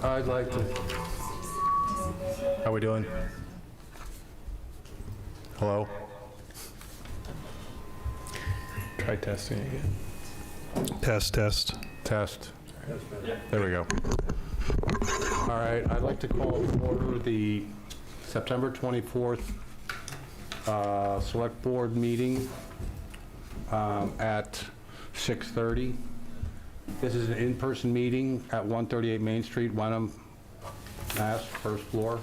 I'd like to. How we doing? Hello? Try testing again. Test. Test. There we go. All right, I'd like to call to order the September 24th Select Board meeting at 6:30. This is an in-person meeting at 138 Main Street, Wenham, Mass., first floor.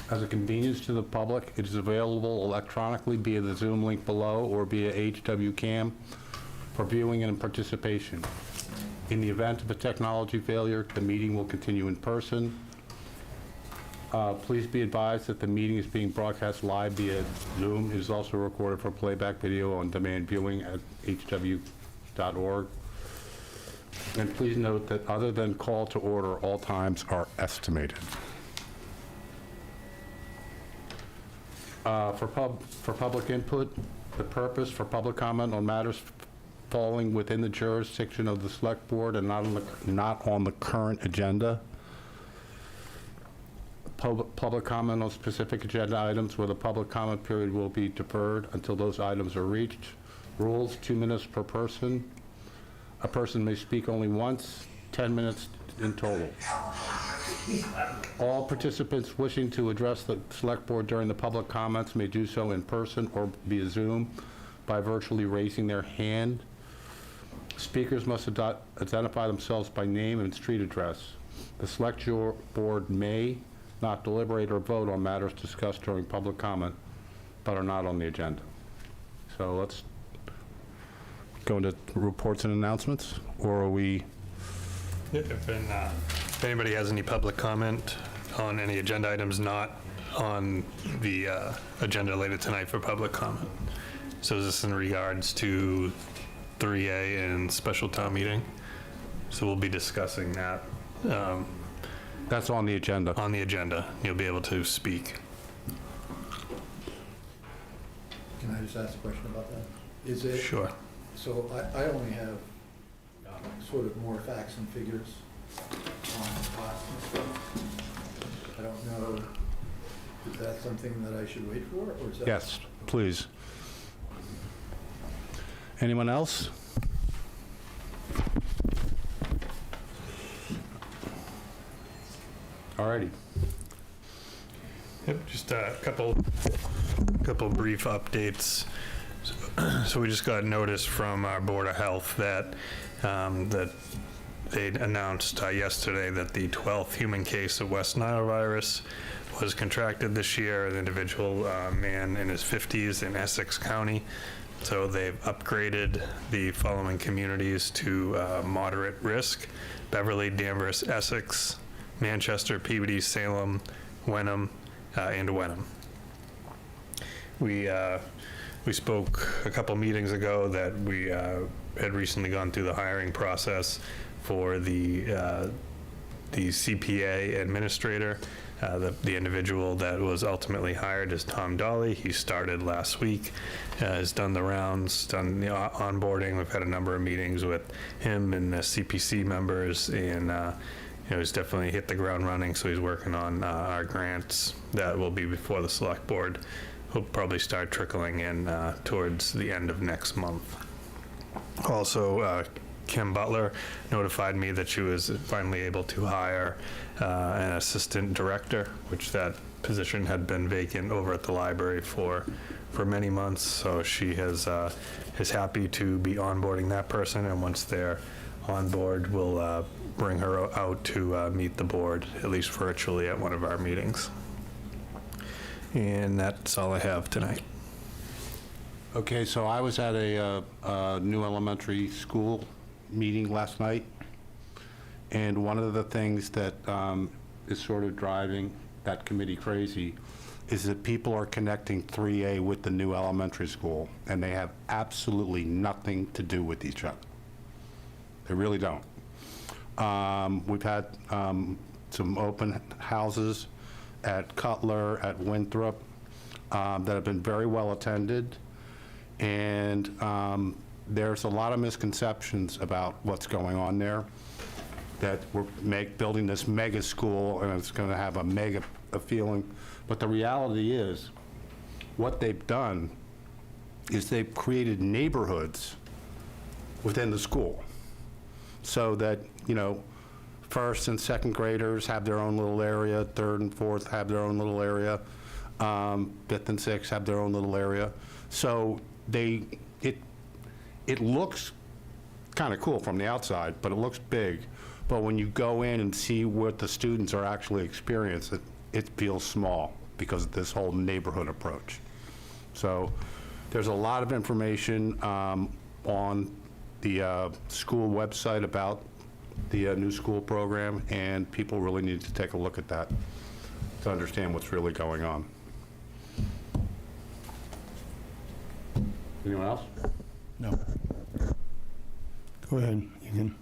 As a convenience to the public, it is available electronically via the Zoom link below or via HW Cam for viewing and participation. In the event of a technology failure, the meeting will continue in person. Please be advised that the meeting is being broadcast live via Zoom. It is also recorded for playback video on demand viewing at hw.org. And please note that other than call to order, all times are estimated. For public input, the purpose for public comment on matters falling within the jurisdiction of the Select Board and not on the current agenda. Public comment on specific agenda items where the public comment period will be deferred until those items are reached. Rules, 2 minutes per person. A person may speak only once, 10 minutes in total. All participants wishing to address the Select Board during the public comments may do so in person or via Zoom by virtually raising their hand. Speakers must identify themselves by name and street address. The Select Board may not deliberate or vote on matters discussed during public comment, but are not on the agenda. So let's go into reports and announcements, or are we? If anybody has any public comment on any agenda items not on the agenda later tonight for public comment. So is this in regards to 3A and special town meeting? So we'll be discussing that. That's on the agenda. On the agenda, you'll be able to speak. Can I just ask a question about that? Is it? Sure. So I only have sort of more facts and figures on costs and stuff. I don't know, is that something that I should wait for, or is that? Yes, please. Anyone else? All righty. Yep, just a couple brief updates. So we just got notice from our Board of Health that that they announced yesterday that the 12th human case of West Nile virus was contracted this year, an individual man in his 50s in Essex County. So they've upgraded the following communities to moderate risk: Beverly, Danvers, Essex, Manchester, Peabody, Salem, Wenham, and Wenham. We spoke a couple meetings ago that we had recently gone through the hiring process for the CPA administrator. The individual that was ultimately hired is Tom Dolly. He started last week, has done the rounds, done the onboarding. We've had a number of meetings with him and the CPC members, and he's definitely hit the ground running. So he's working on our grants that will be before the Select Board. He'll probably start trickling in towards the end of next month. Also, Kim Butler notified me that she was finally able to hire an assistant director, which that position had been vacant over at the library for many months. So she is happy to be onboarding that person, and once they're on board, we'll bring her out to meet the board, at least virtually, at one of our meetings. And that's all I have tonight. Okay, so I was at a new elementary school meeting last night, and one of the things that is sort of driving that committee crazy is that people are connecting 3A with the new elementary school, and they have absolutely nothing to do with each other. They really don't. We've had some open houses at Cutler, at Winthrop, that have been very well attended, and there's a lot of misconceptions about what's going on there. that we're building this mega school, and it's going to have a mega feeling. But the reality is, what they've done is they've created neighborhoods within the school, so that, first and second graders have their own little area, third and fourth have their own little area, fifth and sixth have their own little area. So it looks kind of cool from the outside, but it looks big. But when you go in and see what the students are actually experiencing, it feels small because of this whole neighborhood approach. So there's a lot of information on the school website about the new school program, and people really need to take a look at that to understand what's really going on. Anyone else? No. Go ahead, you can.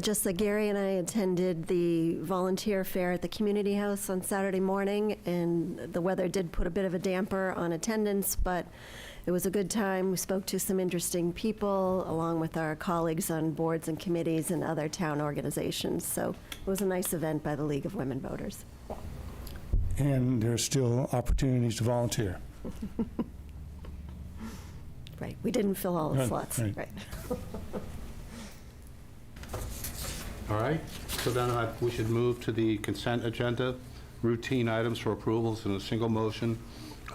Just that Gary and I attended the volunteer fair at the community house on Saturday morning, and the weather did put a bit of a damper on attendance, but it was a good time. We spoke to some interesting people, along with our colleagues on boards and committees and other town organizations. So it was a nice event by the League of Women Voters. And there's still opportunities to volunteer. Right, we didn't fill all the Right, slots, right. right. All right, so then we should move to the consent agenda, routine items for approvals in a single motion,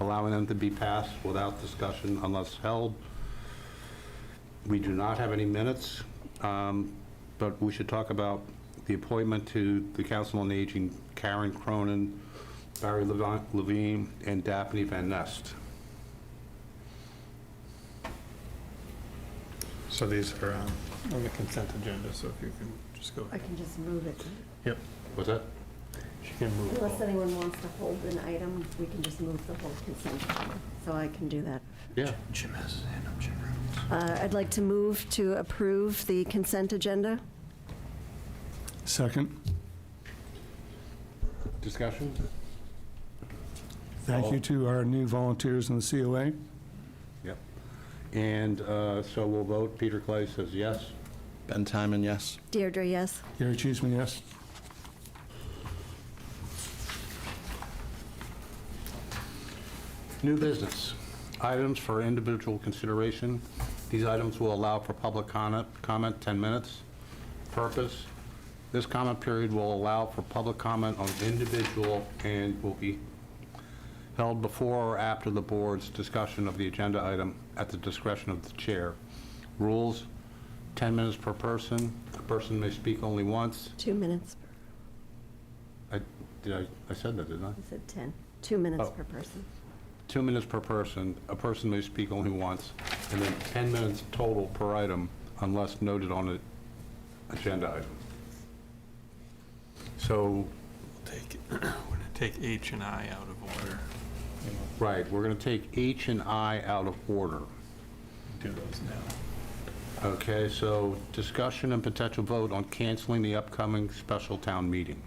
allowing them to be passed without discussion unless held. We do not have any minutes, but we should talk about the appointment to the Council on Aging, Karen Cronin, Barry Levine, and Daphne Van Nest. So these are on the consent agenda, so if you can just go I ahead. can just move it. Yep, What's that? she can move it Unless all. anyone wants to hold an item, we can just move the whole consent agenda. So I can do that. Yeah. Jim has his hand up, Jim Rhodes. I'd like to move to approve the consent agenda. Second, Discussion? thank you to our new volunteers in the COA. Yep. And so we'll vote. Peter Clay says yes. Ben Timon, yes. Deirdre, yes? Gary Cheeseman, yes. New business. Items for individual consideration. These items will allow for public comment 10 minutes. Purpose, this comment period will allow for public comment on individual and will be held before or after the board's discussion of the agenda item at the discretion of the chair. Rules, 10 minutes per person. A person may speak only once. 2 minutes. I said that, didn't I? I said 10. 2 minutes Oh. per person. 2 minutes per person. A person may speak only once, and then 10 minutes total per item unless noted on the agenda item. So, We're gonna take H and I out of order. right, we're going to take H and I out of order. Do those now. Okay, so discussion and potential vote on canceling the upcoming special town meeting.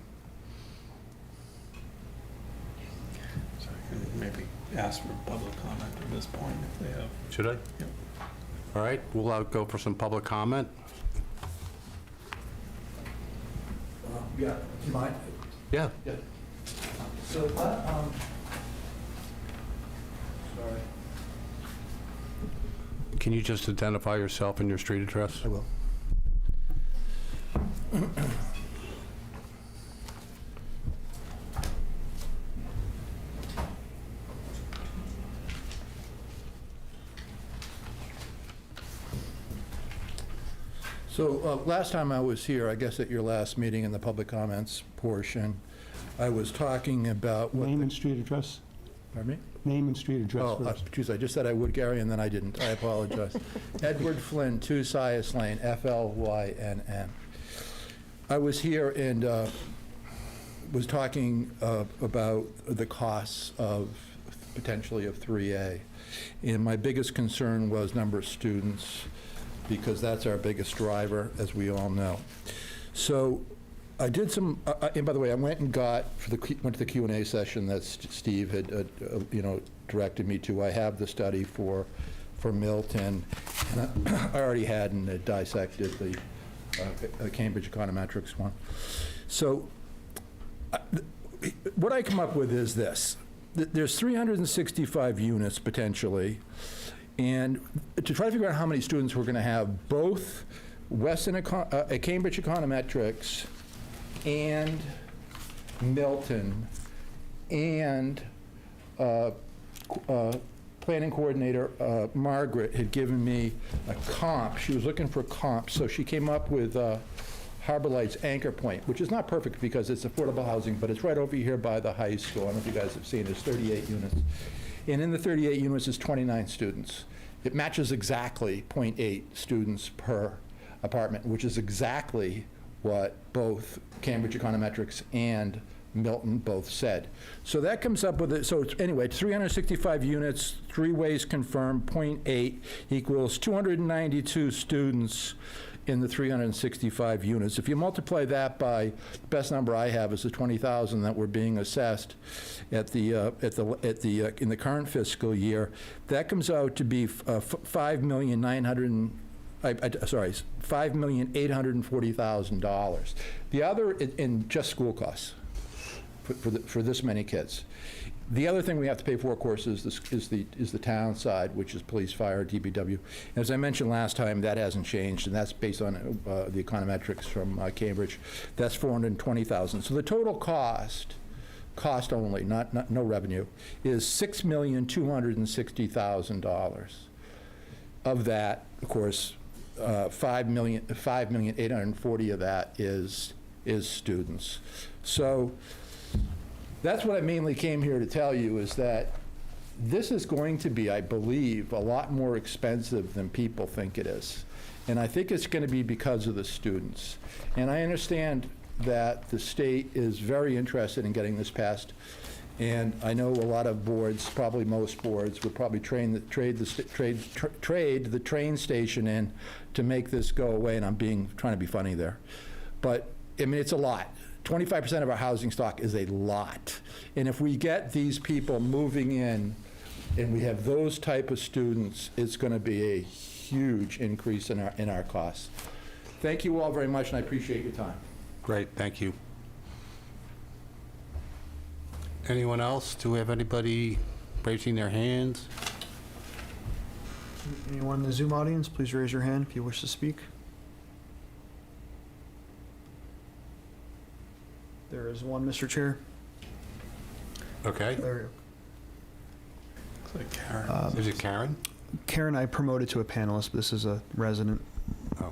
So I can maybe ask for public comment at this point if they have. Should I? Yep. All right, we'll go for some public comment. Yeah, do you mind? Yeah. Yeah. So, sorry. Can you just identify yourself and your street address? I will. So last time I was here, I guess at your last meeting in the public comments portion, I was talking about what... Name and street address? Pardon me? Name and street address Oh, first. geez, I just said I would, Gary, and then I didn't. I apologize. Edward Flynn, 2 Sias Lane, Flynn. I was here and was talking about the costs of, potentially of 3A. And my biggest concern was number of students, because that's our biggest driver, as we all know. So I did some, and by the way, I went and got, went to the Q&A session that Steve had, directed me to. I have the study for Milton. And I already had and dissected the Cambridge Econometrics one. So what I come up with is this. There's 365 units potentially, and to try to figure out how many students we're going to have, both Cambridge Econometrics and Milton and planning coordinator Margaret had given me a comp. She was looking for comps, so she came up with Harbor Lights Anchor Point, which is not perfect because it's affordable housing, but it's right over here by the high school. I don't know if you guys have seen it. It's 38 units. And in the 38 units is 29 students. It matches exactly 0.8 students per apartment, which is exactly what both Cambridge Econometrics and Milton both said. So that comes up with it. So it's, anyway, 365 units, 3 ways confirmed, 0.8 equals 292 students in the 365 units. If you multiply that by, the best number I have is the 20,000 that were being assessed in the current fiscal year, that comes out to be $5,840,000. The other in just school costs for this many kids. The other thing we have to pay for, of course, is the town side, which is police, fire, DPW. And as I mentioned last time, that hasn't changed, and that's based on the econometrics from Cambridge. That's $420,000. So the total cost only, no revenue, is $6,260,000. Of that, of course, $5,840,000 of that is students. So that's what I mainly came here to tell you, is that this is going to be, I believe, a lot more expensive than people think it is. And I think it's going to be because of the students. And I understand that the state is very interested in getting this passed. And I know a lot of boards, probably most boards, would probably trade the train station in to make this go away, and I'm trying to be funny there. But, I mean, it's a lot. 25% of our housing stock is a lot. And if we get these people moving in and we have those type of students, it's going to be a huge increase in our costs. Thank you all very much, and I appreciate your time. Great, thank you. Anyone else? Do we have anybody raising their hands? Anyone in the Zoom audience, please raise your hand if you wish to speak. There is one, Mr. Chair. Okay. There Looks like Karen. Is it Karen? Karen, I promoted to a panelist, but this is a resident. Oh.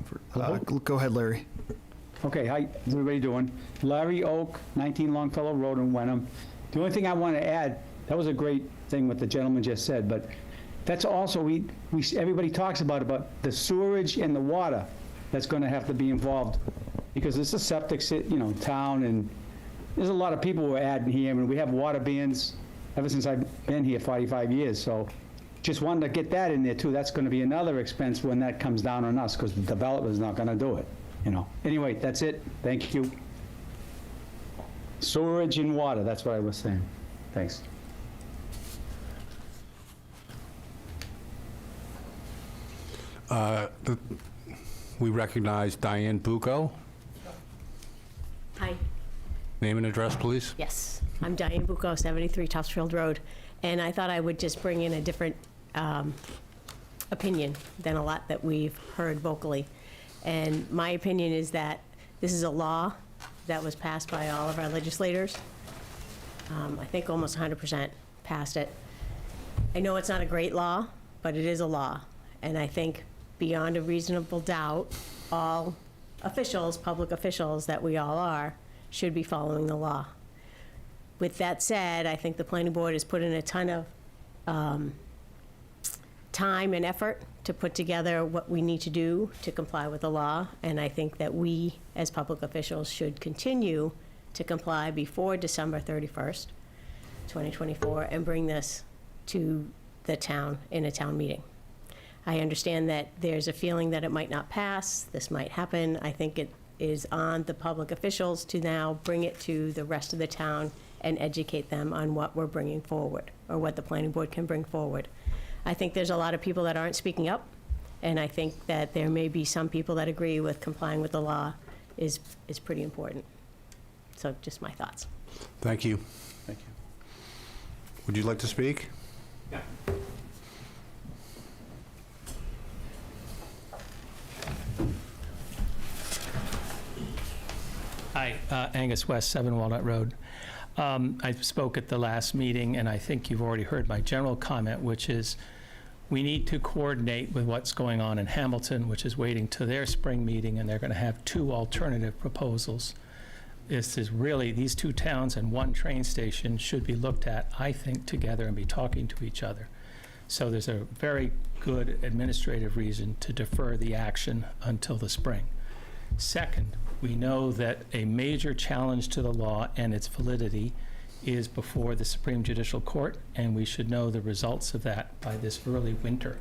Go ahead, Larry. Okay, hi, how's everybody doing? Larry Oak, 19 Longfellow Road in Wenham. The only thing I want to add, that was a great thing what the gentleman just said, but that's also, everybody talks about the sewerage and the water that's going to have to be involved, because it's a septic, town, and there's a lot of people who are adding here. I mean, we have water bans ever since I've been here 45 years, so just wanted to get that in there too. That's going to be another expense when that comes down on us, because the developer's not going to do it, Anyway, that's it. Thank you. Sewerage and water, that's what I was saying. Thanks. We recognize Diane Bucco. Hi. Name and address, please. Yes, I'm Diane Bucco, 73 Tuftsfield Road, and I thought I would just bring in a different opinion than a lot that we've heard vocally. And my opinion is that this is a law that was passed by all of our legislators. I think almost 100% passed it. I know it's not a great law, but it is a law. And I think beyond a reasonable doubt, all officials, public officials that we all are, should be following the law. With that said, I think the planning board has put in a ton of time and effort to put together what we need to do to comply with the law, and I think that we, as public officials, should continue to comply before December 31st, 2024, and bring this to the town in a town meeting. I understand that there's a feeling that it might not pass, this might happen. I think it is on the public officials to now bring it to the rest of the town and educate them on what we're bringing forward, or what the planning board can bring forward. I think there's a lot of people that aren't speaking up, And I think that there may be some people that agree with complying with the law is pretty important. So just my thoughts. Thank you. Thank you. Would you like to speak? Yeah. Hi, Angus West, 7 Walnut Road. I spoke at the last meeting, and I think you've already heard my general comment, which is we need to coordinate with what's going on in Hamilton, which is waiting to their spring meeting, and they're going to have 2 alternative proposals. This is really, these 2 towns and 1 train station should be looked at, I think, together and be talking to each other. So there's a very good administrative reason to defer the action until the spring. Second, we know that a major challenge to the law and its validity is before the Supreme Judicial Court, and we should know the results of that by this early winter,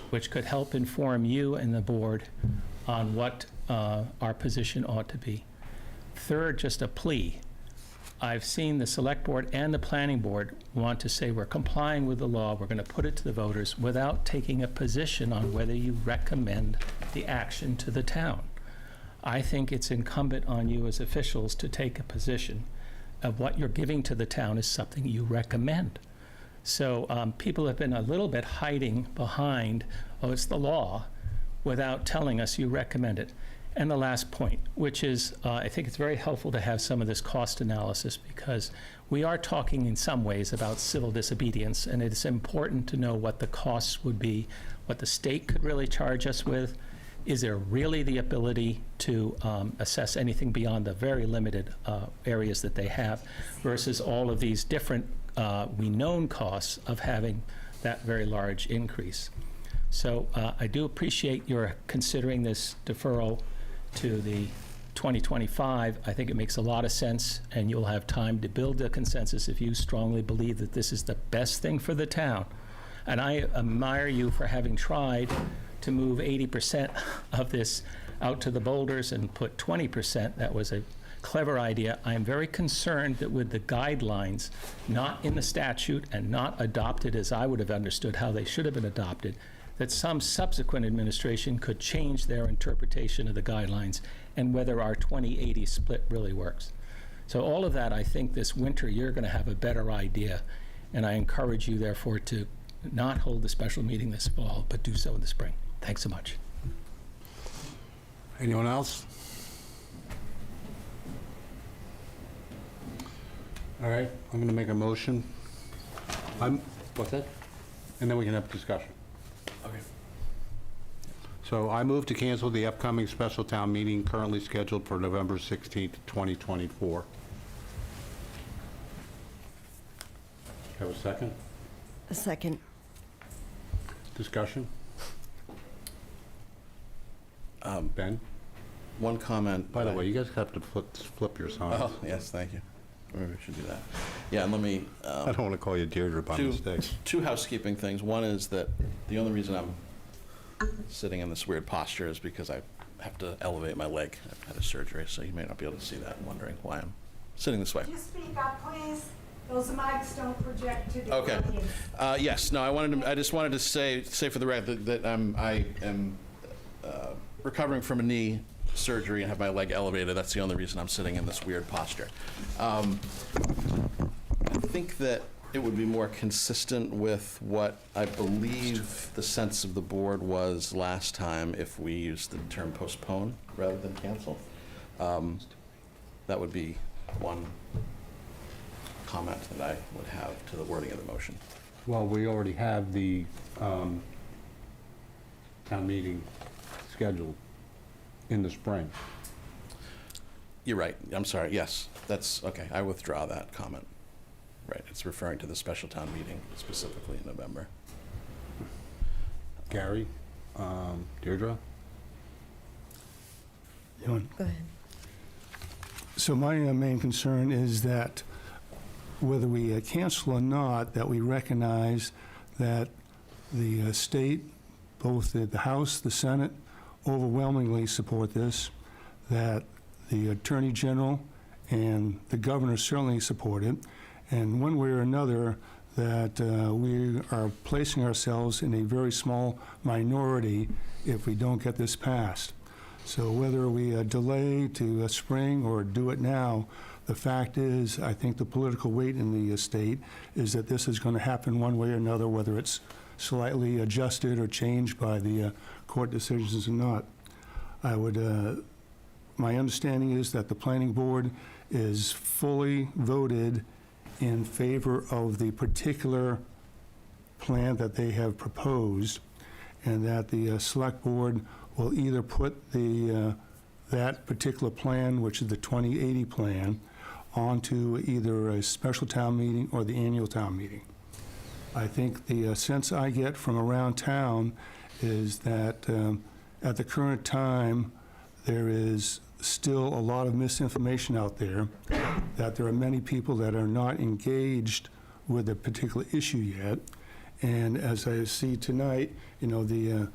which could help inform you and the board on what our position ought to be. Third, just a plea. I've seen the Select Board and the Planning Board want to say we're complying with the law, we're going to put it to the voters without taking a position on whether you recommend the action to the town. I think it's incumbent on you as officials to take a position of what you're giving to the town is something you recommend. So people have been a little bit hiding behind, oh, it's the law, without telling us you recommend it. And the last point, which is I think it's very helpful to have some of this cost analysis, because we are talking in some ways about civil disobedience, and it's important to know what the costs would be, what the state could really charge us with. Is there really the ability to assess anything beyond the very limited areas that they have versus all of these different we known costs of having that very large increase? So I do appreciate your considering this deferral to the 2025. I think it makes a lot of sense, and you'll have time to build a consensus if you strongly believe that this is the best thing for the town. And I admire you for having tried to move 80% of this out to the boulders and put 20%. That was a clever idea. I am very concerned that with the guidelines not in the statute and not adopted as I would have understood how they should have been adopted, that some subsequent administration could change their interpretation of the guidelines and whether our 20/80 split really works. So all of that, I think this winter you're going to have a better idea, and I encourage you therefore to not hold the special meeting this fall, but do so in the spring. Thanks so much. Anyone else? All right, I'm going to make a motion. What's that? And then we can have discussion. Okay. So I move to cancel the upcoming special town meeting currently scheduled for November 16th, 2024. Have a second? A second. Discussion? Ben? One comment. By the way, you guys have to flip your signs. Oh, yes, thank you. Maybe we should do that. Yeah, and let me, I don't want to call you Deirdre by mistake. two housekeeping things. One is that the only reason I'm sitting in this weird posture is because I have to elevate my leg. I've had a surgery, so you may not be able to see that and wondering why I'm sitting this way. Could you speak up, please? Those mics don't project to the Okay. audience. Yes, no, I just wanted to say for the record that I am recovering from a knee surgery and have my leg elevated. That's the only reason I'm sitting in this weird posture. I think that it would be more consistent with what I believe the sense of the board was last time if we used the term postpone rather than cancel. That would be one comment that I would have to the wording of the motion. Well, we already have the town meeting scheduled in the spring. You're right. I'm sorry. Yes, that's okay. I withdraw that comment. Right. It's referring to the special town meeting specifically in November. Gary? Deirdre? Go ahead. So my main concern is that whether we cancel or not, that we recognize that the state, both the House, the Senate, overwhelmingly support this, that the Attorney General and the Governor certainly support it, and one way or another, that we are placing ourselves in a very small minority if we don't get this passed. So whether we delay to spring or do it now, the fact is, I think the political weight in the state is that this is going to happen one way or another, whether it's slightly adjusted or changed by the court decisions or not. My understanding is that the planning board is fully voted in favor of the particular plan that they have proposed, and that the select board will either put that particular plan, which is the 2080 plan, onto either a special town meeting or the annual town meeting. I think the sense I get from around town is that at the current time, there is still a lot of misinformation out there, that there are many people that are not engaged with a particular issue yet. And as I see tonight, the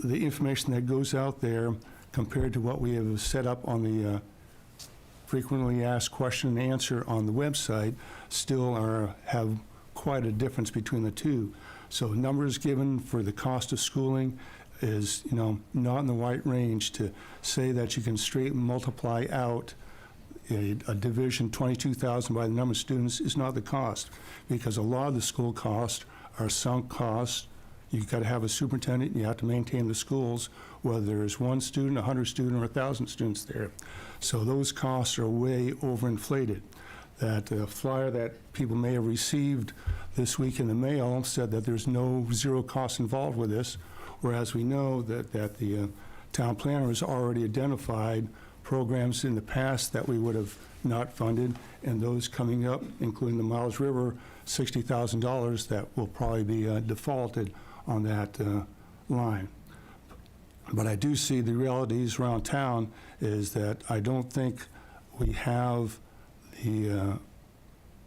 information that goes out there compared to what we have set up on the frequently asked question and answer on the website still have quite a difference between the two. So numbers given for the cost of schooling is, not in the right range. To say that you can straight multiply out a division 22,000 by the number of students is not the cost, because a lot of the school costs are sunk costs. You've got to have a superintendent, and you have to maintain the schools, whether there's 1 student, 100 students, or 1,000 students there. So those costs are way overinflated. That flyer that people may have received this week in the mail said that there's no zero cost involved with this, whereas we know that the town planner has already identified programs in the past that we would have not funded, and those coming up, including the Miles River, $60,000 that will probably be defaulted on that line. But I do see the realities around town is that I don't think we have the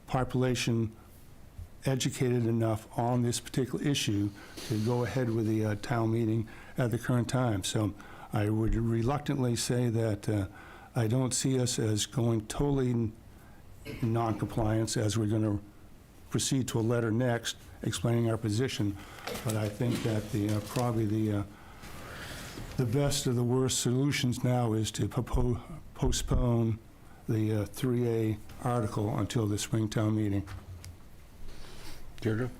population educated enough on this particular issue to go ahead with the town meeting at the current time. So I would reluctantly say that I don't see us as going totally in non-compliance, as we're going to proceed to a letter next explaining our position. But I think that probably the best of the worst solutions now is to postpone the 3A article until the spring town meeting. Deirdre?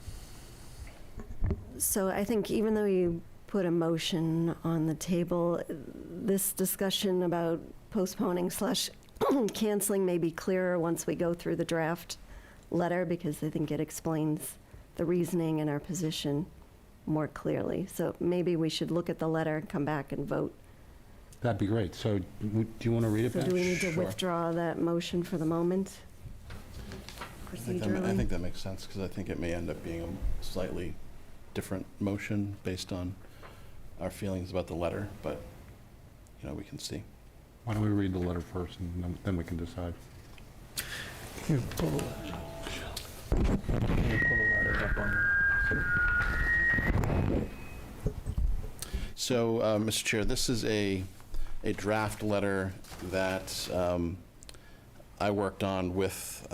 So I think even though you put a motion on the table, this discussion about postponing / canceling may be clearer once we go through the draft letter, because I think it explains the reasoning and our position more clearly. So maybe we should look at the letter and come back and vote. That'd be great. So do you want to read it So back? do we need to Sure. withdraw that motion for the moment? I think Procedurally? that makes sense, because I think it may end up being a slightly different motion based on our feelings about the letter, but, we can see. Why don't we read the letter first, and then we can decide. You pull the letter up on So, Mr. Chair, this is a draft letter that I worked on with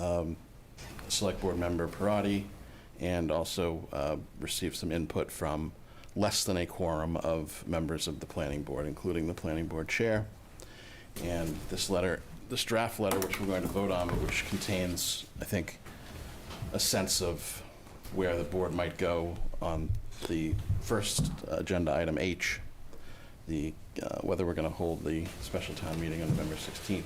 Select Board Member Parati, and also received some input from less than a quorum of members of the Planning Board, including the Planning Board Chair. And this draft letter, which we're going to vote on, which contains, I think, a sense of where the board might go on the first agenda item H, whether we're going to hold the special town meeting on November 16th,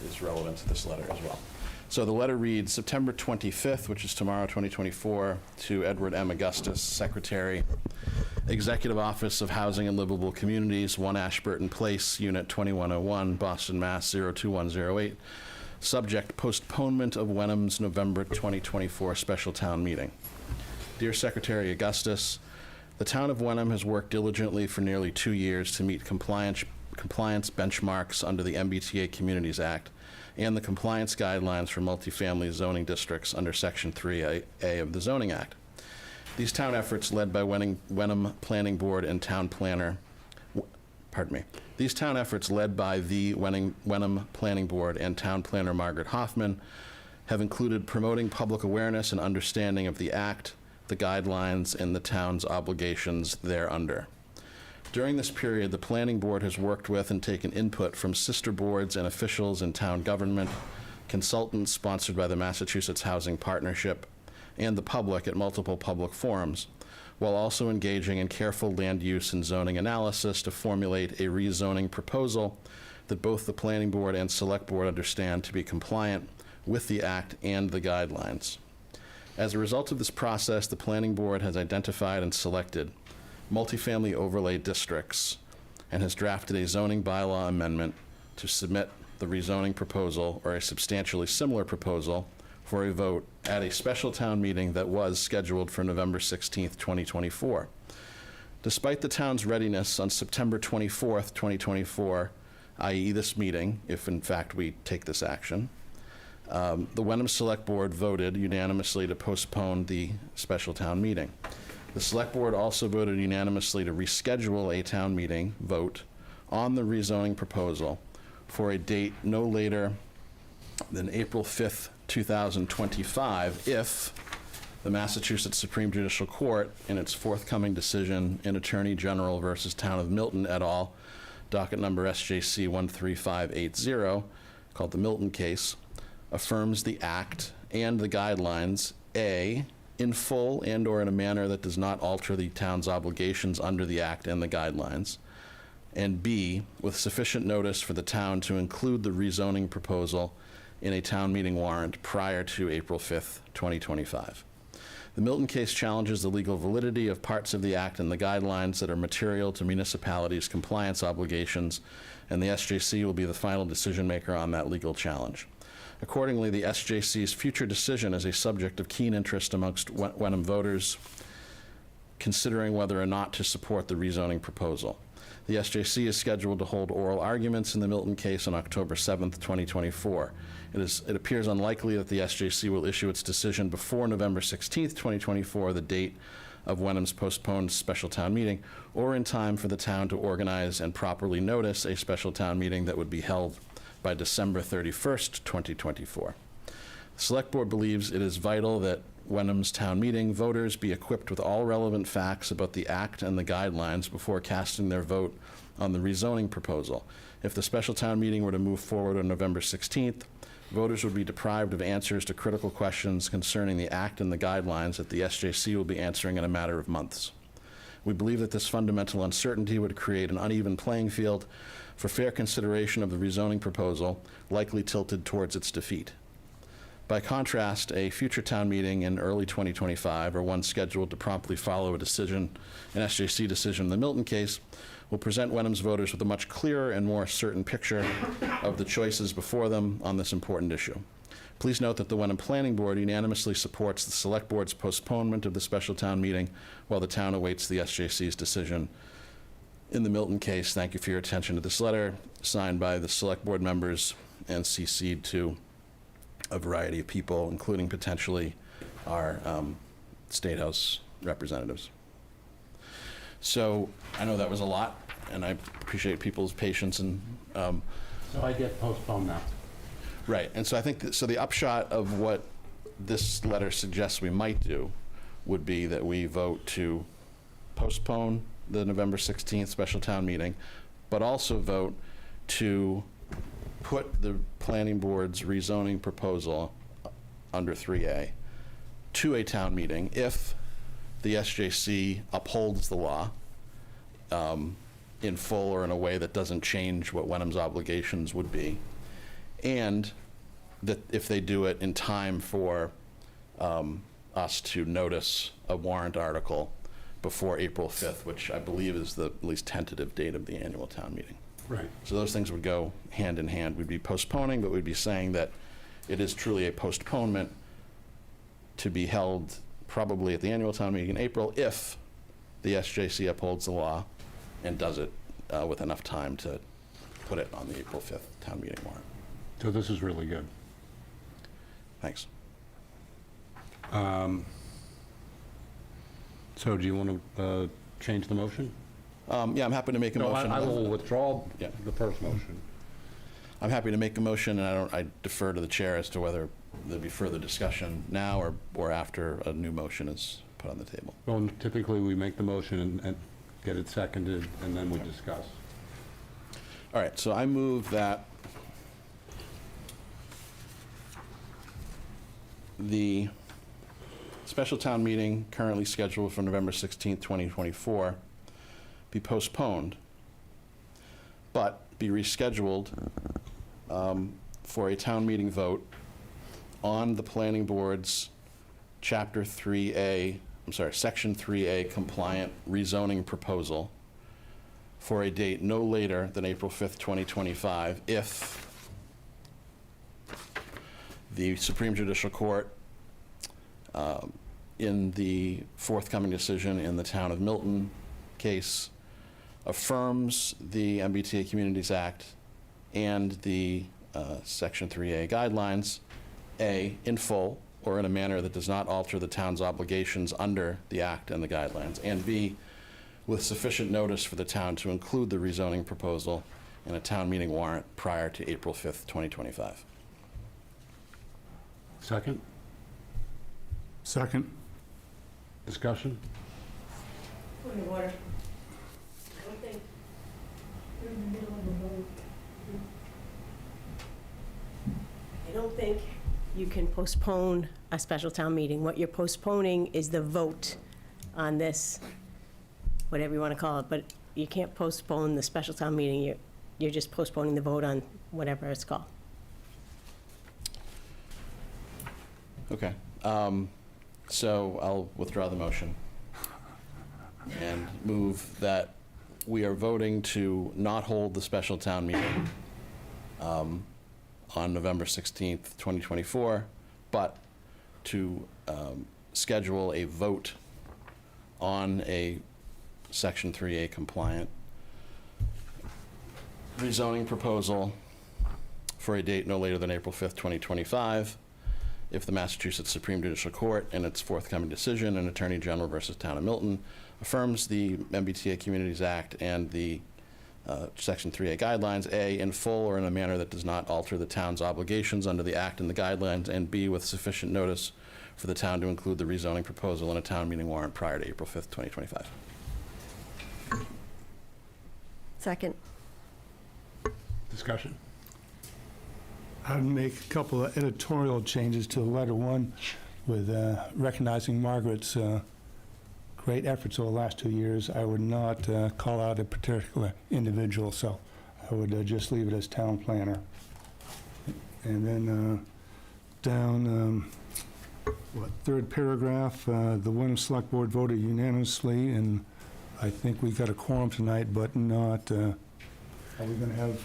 is relevant to this letter as well. So the letter reads, September 25th, which is tomorrow, 2024, to Edward M. Augustus, Secretary, Executive Office of Housing and Livable Communities, 1 Ashburton Place, Unit 2101, Boston, Mass. 02108. Subject, postponement of Wenham's November 2024 special town meeting. Dear Secretary Augustus, the town of Wenham has worked diligently for nearly 2 years to meet compliance benchmarks under the MBTA Communities Act and the compliance guidelines for multifamily zoning districts under Section 3A of the Zoning Act. These town efforts led by Wenham Planning Board and Town Planner, These town efforts led by the Wenham Planning Board and Town Planner Margaret Hoffman have included promoting public awareness and understanding of the Act, the guidelines, and the town's obligations thereunder. During this period, the Planning Board has worked with and taken input from sister boards and officials in town government, consultants sponsored by the Massachusetts Housing Partnership, and the public at multiple public forums, while also engaging in careful land use and zoning analysis to formulate a rezoning proposal that both the Planning Board and Select Board understand to be compliant with the Act and the guidelines. As a result of this process, the Planning Board has identified and selected multifamily overlay districts and has drafted a zoning bylaw amendment to submit the rezoning proposal or a substantially similar proposal for a vote at a special town meeting that was scheduled for November 16th, 2024. Despite the town's readiness on September 24th, 2024, i.e. this meeting, if in fact we take this action, the Wenham Select Board voted unanimously to postpone the special town meeting. The Select Board also voted unanimously to reschedule a town meeting vote on the rezoning proposal for a date no later than April 5th, 2025, if the Massachusetts Supreme Judicial Court, in its forthcoming decision in Attorney General versus Town of Milton et al., docket number SJC 13580, called the Milton case, affirms the Act and the guidelines, A, in full and or in a manner that does not alter the town's obligations under the Act and the guidelines, and B, with sufficient notice for the town to include the rezoning proposal in a town meeting warrant prior to April 5th, 2025. The Milton case challenges the legal validity of parts of the Act and the guidelines that are material to municipalities' compliance obligations, and the SJC will be the final decision maker on that legal challenge. Accordingly, the SJC's future decision is a subject of keen interest amongst Wenham voters, considering whether or not to support the rezoning proposal. The SJC is scheduled to hold oral arguments in the Milton case on October 7th, 2024. It appears unlikely that the SJC will issue its decision before November 16th, 2024, the date of Wenham's postponed special town meeting, or in time for the town to organize and properly notice a special town meeting that would be held by December 31st, 2024. The Select Board believes it is vital that Wenham's town meeting voters be equipped with all relevant facts about the Act and the guidelines before casting their vote on the rezoning proposal. If the special town meeting were to move forward on November 16th, voters would be deprived of answers to critical questions concerning the Act and the guidelines that the SJC will be answering in a matter of months. We believe that this fundamental uncertainty would create an uneven playing field for fair consideration of the rezoning proposal, likely tilted towards its defeat. By contrast, a future town meeting in early 2025, or one scheduled to promptly follow an SJC decision in the Milton case, will present Wenham's voters with a much clearer and more certain picture of the choices before them on this important issue. Please note that the Wenham Planning Board unanimously supports the Select Board's postponement of the special town meeting while the town awaits the SJC's decision in the Milton case. Thank you for your attention to this letter, signed by the Select Board members and CC'd to a variety of people, including potentially our State House representatives. So I know that was a lot, and I appreciate people's patience. And So I get postponed now. right, and so I think so the upshot of what this letter suggests we might do would be that we vote to postpone the November 16th special town meeting, but also vote to put the planning board's rezoning proposal under 3A to a town meeting if the SJC upholds the law in full or in a way that doesn't change what Wenham's obligations would be, and that if they do it in time for us to notice a warrant article before April 5th, which I believe is the at least tentative date of the annual town meeting. Right. So those things would go hand in hand. We'd be postponing, but we'd be saying that it is truly a postponement to be held probably at the annual town meeting in April if the SJC upholds the law and does it with enough time to put it on the April 5th town meeting warrant. So this is really good. Thanks. So do you want to change the motion? Yeah, I'm happy to make a No, motion. I will withdraw Yeah. the first motion. I'm happy to make a motion, and I defer to the chair as to whether there'll be further discussion now or after a new motion is put on the table. Well, typically, we make the motion and get it seconded, and then we discuss. All right, so I move that the special town meeting currently scheduled for November 16th, 2024 be postponed, but be rescheduled for a town meeting vote on the planning board's Chapter 3A, Section 3A compliant rezoning proposal for a date no later than April 5th, 2025, if the Supreme Judicial Court, in the forthcoming decision in the Town of Milton case, affirms the MBTA Communities Act and the Section 3A guidelines, A, in full, or in a manner that does not alter the town's obligations under the Act and the guidelines, and B, with sufficient notice for the town to include the rezoning proposal in a town meeting warrant prior to April 5th, 2025. Second? Second. Discussion? Point of order. I don't think, you're in the middle of a vote. I don't think you can postpone a special town meeting. What you're postponing is the vote on this, whatever you want to call it, but you can't postpone the special town meeting. You're just postponing the vote on whatever it's called. Okay. So I'll withdraw the motion and move that we are voting to not hold the special town meeting on November 16th, 2024, but to schedule a vote on a Section 3A compliant rezoning proposal for a date no later than April 5th, 2025, if the Massachusetts Supreme Judicial Court, in its forthcoming decision in Attorney General versus Town of Milton, affirms the MBTA Communities Act and the Section 3A guidelines, A, in full or in a manner that does not alter the town's obligations under the Act and the guidelines, and B, with sufficient notice for the town to include the rezoning proposal in a town meeting warrant prior to April 5th, 2025. Second. Discussion? I'd make a couple of editorial changes to letter one with recognizing Margaret's great efforts over the last 2 years. I would not call out a particular individual, so I would just leave it as town planner. And then down, third paragraph, the Wenham Select Board voted unanimously, and I think we got a quorum tonight, but not, are we going to have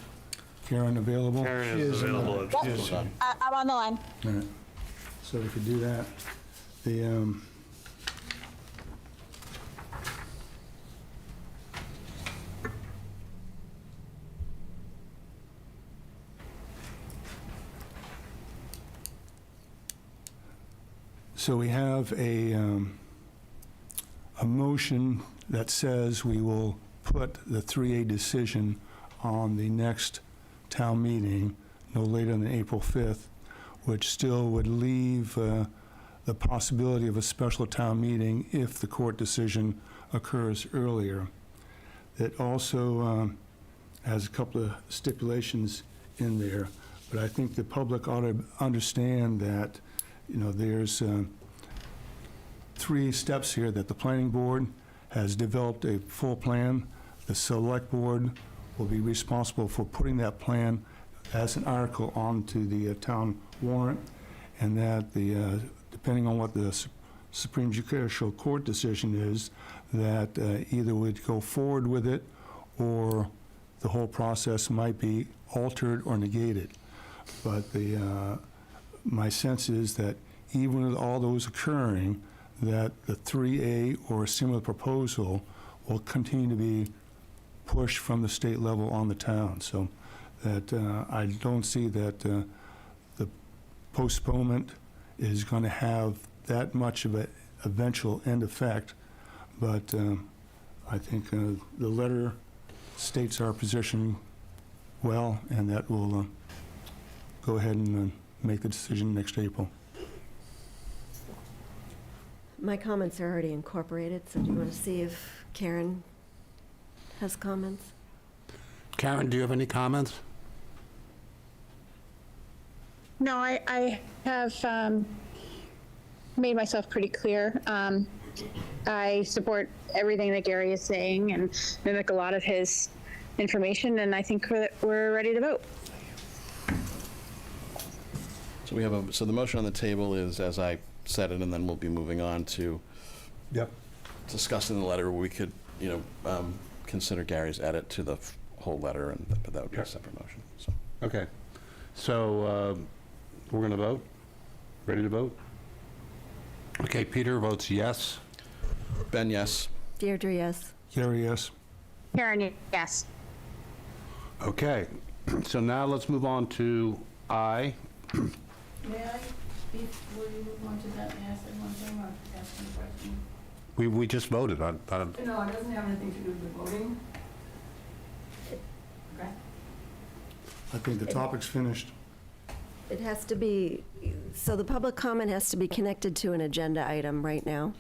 Karen available? Karen is available. Yes. I'm on the line. All right. So we could do that. The, so we have a motion that says we will put the 3A decision on the next town meeting no later than April 5th, which still would leave the possibility of a special town meeting if the court decision occurs earlier. It also has a couple of stipulations in there, but I think the public ought to understand that, you know, there's 3 steps here that the planning board has developed a full plan. The select board will be responsible for putting that plan as an article onto the town warrant, and that the depending on what the Supreme Judicial Court decision is, that either we'd go forward with it or the whole process might be altered or negated. But my sense is that even with all those occurring, that the 3A or a similar proposal will continue to be pushed from the state level on the town. So that I don't see that the postponement is going to have that much of an eventual end effect. But I think the letter states our position well, and that will go ahead and make the decision next April. My comments are already incorporated, so do you want to see if Karen has comments? Karen, do you have any comments? No, I have made myself pretty clear. I support everything that Gary is saying and mimic a lot of his information, and I think we're ready to vote. So so the motion on the table is, as I said it, and then we'll be moving on to discussing the letter where we could, consider Gary's edit to the whole letter, but that would be a separate motion, so. Okay. So we're going to vote? Ready to vote? Okay, Peter votes yes. Ben, yes. Deirdre, yes. Gary, yes. Karen, yes. Okay, so now let's move on to I. May I, before you move on to that, may I say one thing or ask a question? We just voted on, No, it doesn't have anything to do with the voting. Okay. I think the topic's finished. It has to be, so the public comment has to be connected to an agenda item right now.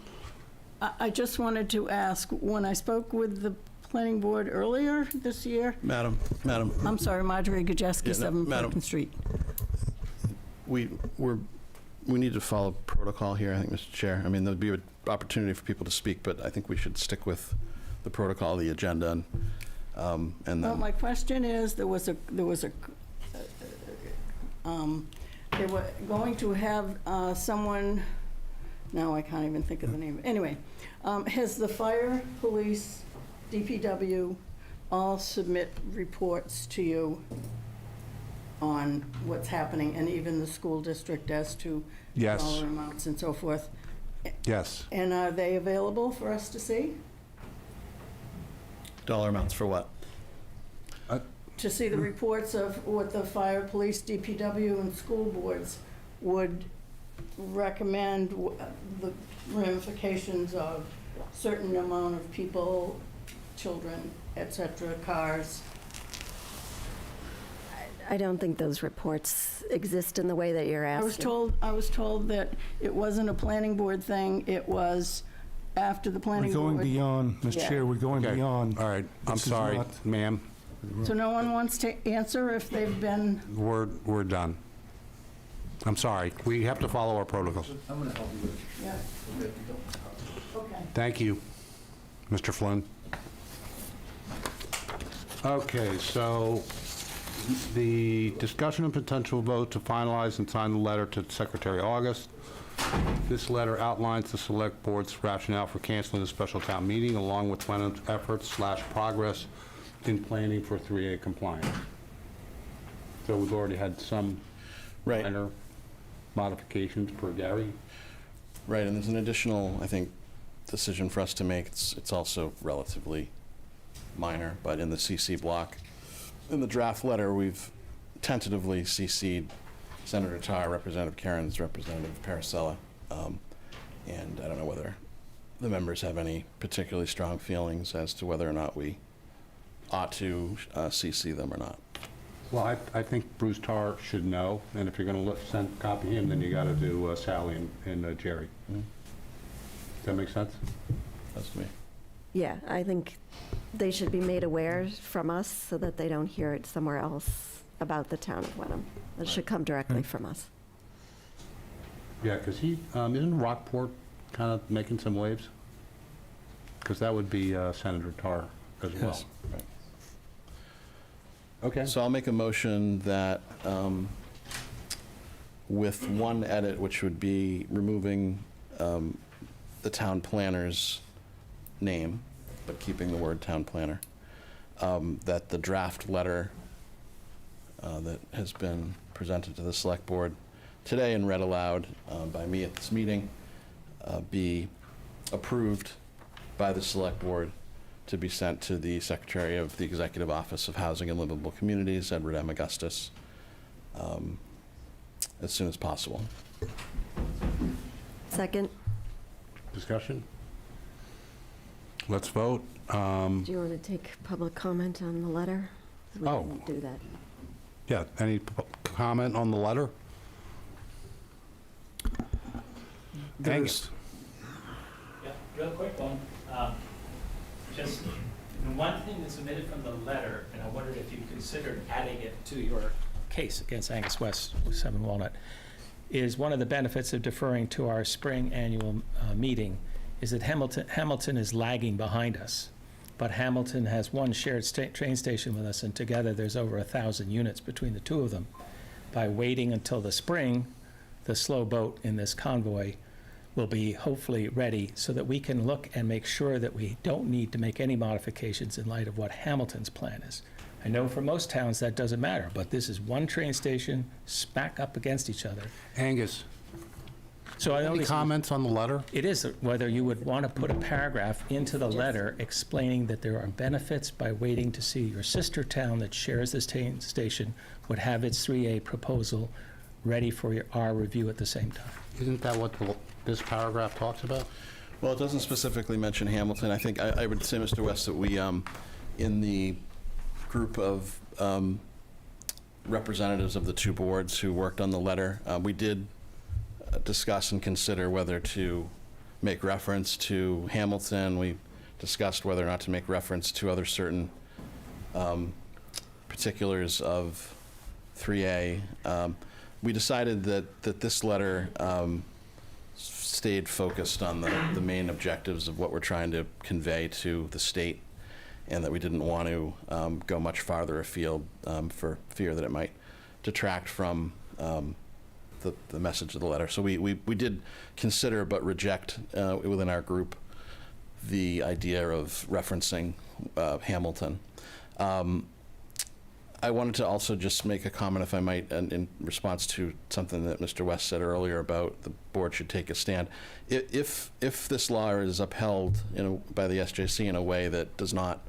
I just wanted to ask, when I spoke with the planning board earlier this year, Madam. I'm sorry, Marjorie Gajeski, Yeah, no, 7 Madam. Perkins Street. We need to follow protocol here, I think, Mr. Chair. I mean, there'd be an opportunity for people to speak, but I think we should stick with the protocol, the agenda, and Well, then. my question is, they were going to have someone, now I can't even think of the name. Anyway, has the fire, police, DPW all submit reports to you on what's happening, and even the school district as to Yes. dollar amounts and so forth? Yes. And are they available for us to see? Dollar amounts for what? To see the reports of what the fire, police, DPW, and school boards would recommend, the ramifications of certain amount of people, children, et cetera, cars. I don't think those reports exist in the way that you're asking. I was told that it wasn't a planning board thing, it was after the We're planning going board. beyond, Mr. Yeah. Chair, we're going Okay. beyond. All right, I'm This is sorry, not- ma'am. So no one wants to answer if they've been, We're done. I'm sorry. We have to follow our protocols. I'm going to help you with it. yeah, Okay, if you don't. okay. Thank you, Mr. Flynn. Okay, so the discussion and potential vote to finalize and sign the letter to Secretary August. This letter outlines the Select Board's rationale for canceling the special town meeting, along with Wenham's efforts/progress in planning for 3A compliance. So we've already had some Right. minor modifications per Gary. Right, and there's an additional, I think, decision for us to make. It's also relatively minor, but in the CC block, in the draft letter, we've tentatively CC'd Senator Tar, Representative Cairns, Representative Paracella, and I don't know whether the members have any particularly strong feelings as to whether or not we ought to CC them or not. Well, I think Bruce Tarr should know, and if you're going to copy him, then you got to do Sally and Jerry. Mhm. Does that make sense? That's to me. Yeah, I think they should be made aware from us so that they don't hear it somewhere else about the town of Wenham. It should come directly from us. Yeah, because isn't Rockport kind of making some waves? Because that would be Senator Tarr as well. Yes. Right. Okay. So I'll make a motion that, with one edit, which would be removing the town planner's name, but keeping the word town planner, that the draft letter that has been presented to the Select Board today and read aloud by me at this meeting be approved by the Select Board to be sent to the Secretary of the Executive Office of Housing and Livable Communities, Edward M. Augustus, as soon as possible. Second, Discussion? Let's vote. do you want to take public comment on the letter? We Oh. didn't do that. Yeah, any comment on the letter? There's- Yeah, real quick one. Just the one thing that's omitted from the letter, and I wondered if you considered adding it to your case against Angus West, 7 Walnut, is one of the benefits of deferring to our spring annual meeting is that Hamilton is lagging behind us. But Hamilton has one shared train station with us, and together there's over 1,000 units between the two of them. By waiting until the spring, the slow boat in this convoy will be hopefully ready so that we can look and make sure that we don't need to make any modifications in light of what Hamilton's plan is. I know for most towns that doesn't matter, but this is one train station smack up against each other. Angus, So I any only comments on the letter? It is whether you would want to put a paragraph into the letter explaining that there are benefits by waiting to see your sister town that shares this train station would have its 3A proposal ready for our review at the same time. Isn't that what this paragraph talks about? Well, it doesn't specifically mention Hamilton. I think I would say, Mr. West, that we, in the group of representatives of the two boards who worked on the letter, we did discuss and consider whether to make reference to Hamilton. We discussed whether or not to make reference to other certain particulars of 3A. We decided that this letter stayed focused on the main objectives of what we're trying to convey to the state, and that we didn't want to go much farther afield for fear that it might detract from the message of the letter. So we did consider but reject within our group the idea of referencing Hamilton. I wanted to also just make a comment, if I might, in response to something that Mr. West said earlier about the board should take a stand. If this law is upheld by the SJC in a way that does not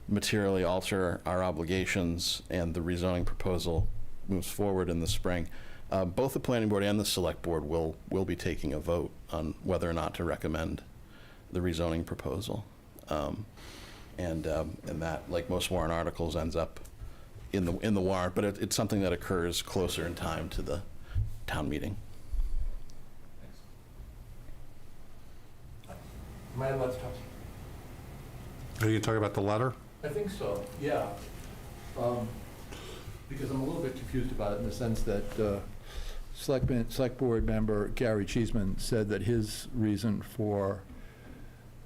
materially alter our obligations and the rezoning proposal moves forward in the spring, both the planning board and the select board will be taking a vote on whether or not to recommend the rezoning proposal. And that, like most warrant articles, ends up in the warrant, but it's something that occurs closer in time to the town meeting. Am I allowed to talk? Are you talking about the letter? I think so, yeah. Because I'm a little bit confused about it in the sense that Select Board member Gary Cheeseman said that his reason for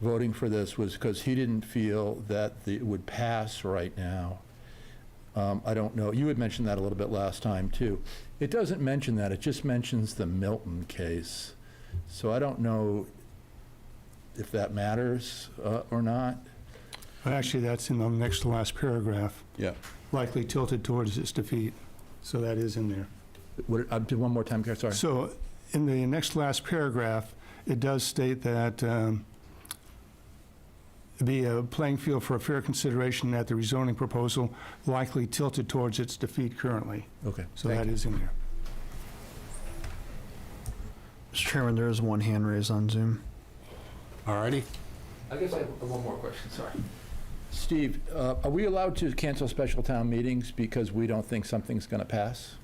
voting for this was because he didn't feel that it would pass right now. I don't know. You had mentioned that a little bit last time, too. It doesn't mention that. It just mentions the Milton case. So I don't know if that matters or not. Actually, that's in the next to last paragraph, Yeah. likely tilted towards its defeat. So that is in there. I'll do one more time, sorry. So in the next to last paragraph, it does state that be a playing field for a fair consideration that the rezoning proposal likely tilted towards its defeat currently. Okay. So that is in there. Mr. Chairman, there is one hand raised on Zoom. All righty. I guess I have one more question, sorry. Steve, are we allowed to cancel special town meetings because we don't think something's going to pass?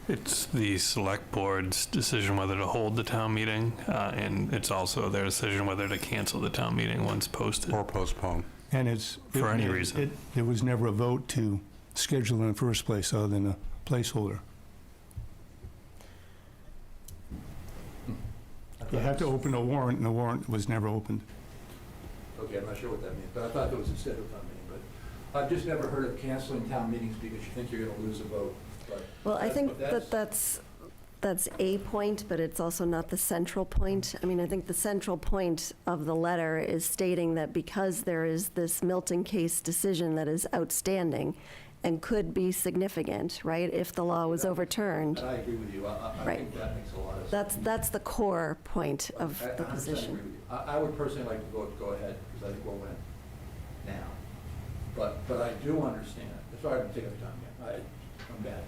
It's the select board's decision whether to hold the town meeting, and it's also their decision whether to cancel the town meeting once posted. Or postpone. And it's... For any reason. There was never a vote to schedule in the first place other than a placeholder. You have to open a warrant, and the warrant was never opened. Okay, I'm not sure what that means, but I thought there was a scheduled town meeting. But I've just never heard of canceling town meetings because you think you're going to lose a vote. But Well, I think that's a point, but it's also not the central point. I mean, I think the central point of the letter is stating that because there is this Milton case decision that is outstanding and could be significant, right, if the law was overturned. I agree with you. I Right. think that makes a lot of sense. That's the core point of I the 100% position. agree with you. I would personally like to go ahead because I think we'll win now. But I do understand. Sorry to take up your time again. I'm bad.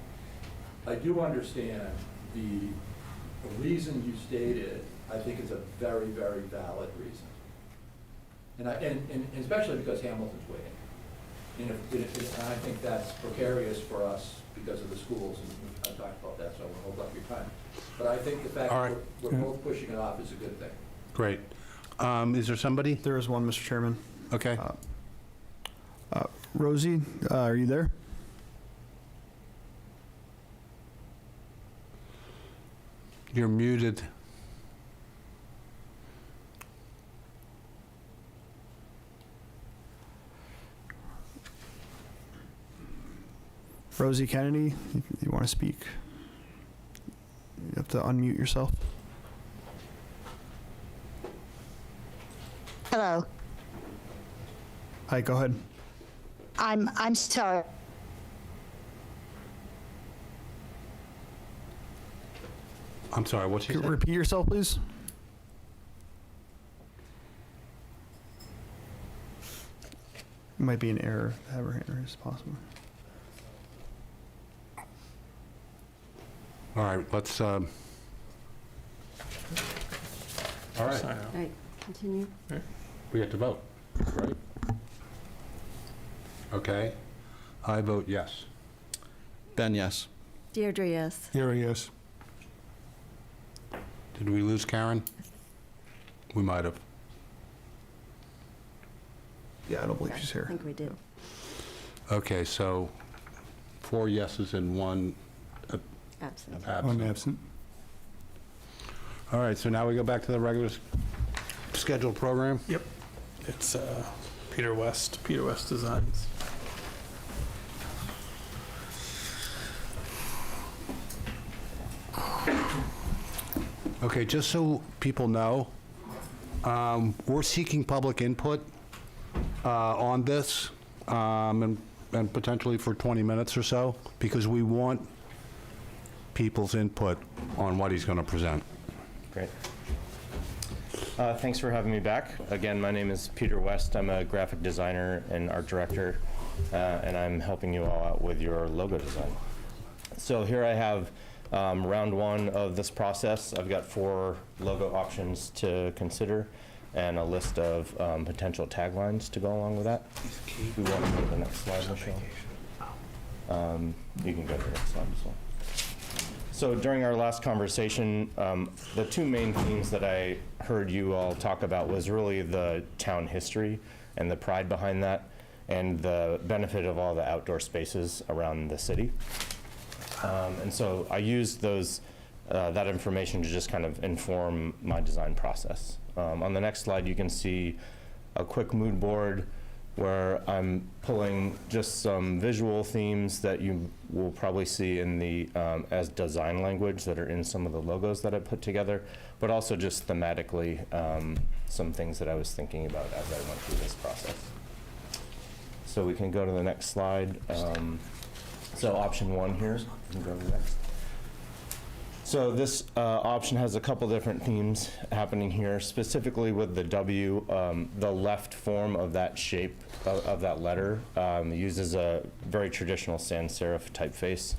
I do understand the reason you stated. I think it's a very, very valid reason. And especially because Hamilton's waiting. And I think that's precarious for us because of the schools, and I've talked about that, so I won't hold up your time. But I think the fact All that right. we're both pushing it off is a good thing. Great. Is there somebody? There is one, Mr. Chairman. Okay. Rosie, are you there? You're muted. Rosie Kennedy, if you want to speak, you have to unmute yourself. Hello. Hi, go ahead. I'm sorry. I'm sorry, what's Could your you repeat yourself, please? Might be an error. Have her hand raised, possible. All right, let's, all right, Sign out. All right, continue. we have to vote, right? Okay. I vote yes. Ben, yes. Deirdre, yes. Gary, yes. Did we lose Karen? We might have. Yeah, I don't believe she's I here. think we did. Okay, so 4 yeses and 1 Absent. One absent. absent. All right, so now we go back to the regular scheduled program? Yep. It's Peter West Designs. Okay, just so people know, we're seeking public input on this, and potentially for 20 minutes or so, because we want people's input on what he's going to present. Great. Thanks for having me back. Again, my name is Peter West. I'm a graphic designer and art director, and I'm helping you all out with your logo design. So here I have round 1 of this process. I've got 4 logo options to consider and a list of potential taglines to go along with that. We want to go to the next slide, Michelle. You can go to the next slide as well. So during our last conversation, the 2 main themes that I heard you all talk about was really the town history and the pride behind that, and the benefit of all the outdoor spaces around the city. And so I used that information to just kind of inform my design process. On the next slide, you can see a quick mood board where I'm pulling just some visual themes that you will probably see in the as design language that are in some of the logos that I put together, but also just thematically some things that I was thinking about as I went through this process. So we can go to the next slide. So option 1 here, you can go to the next. So this option has a couple different themes happening here, specifically with the W. The left form of that shape of that letter uses a very traditional sans serif typeface,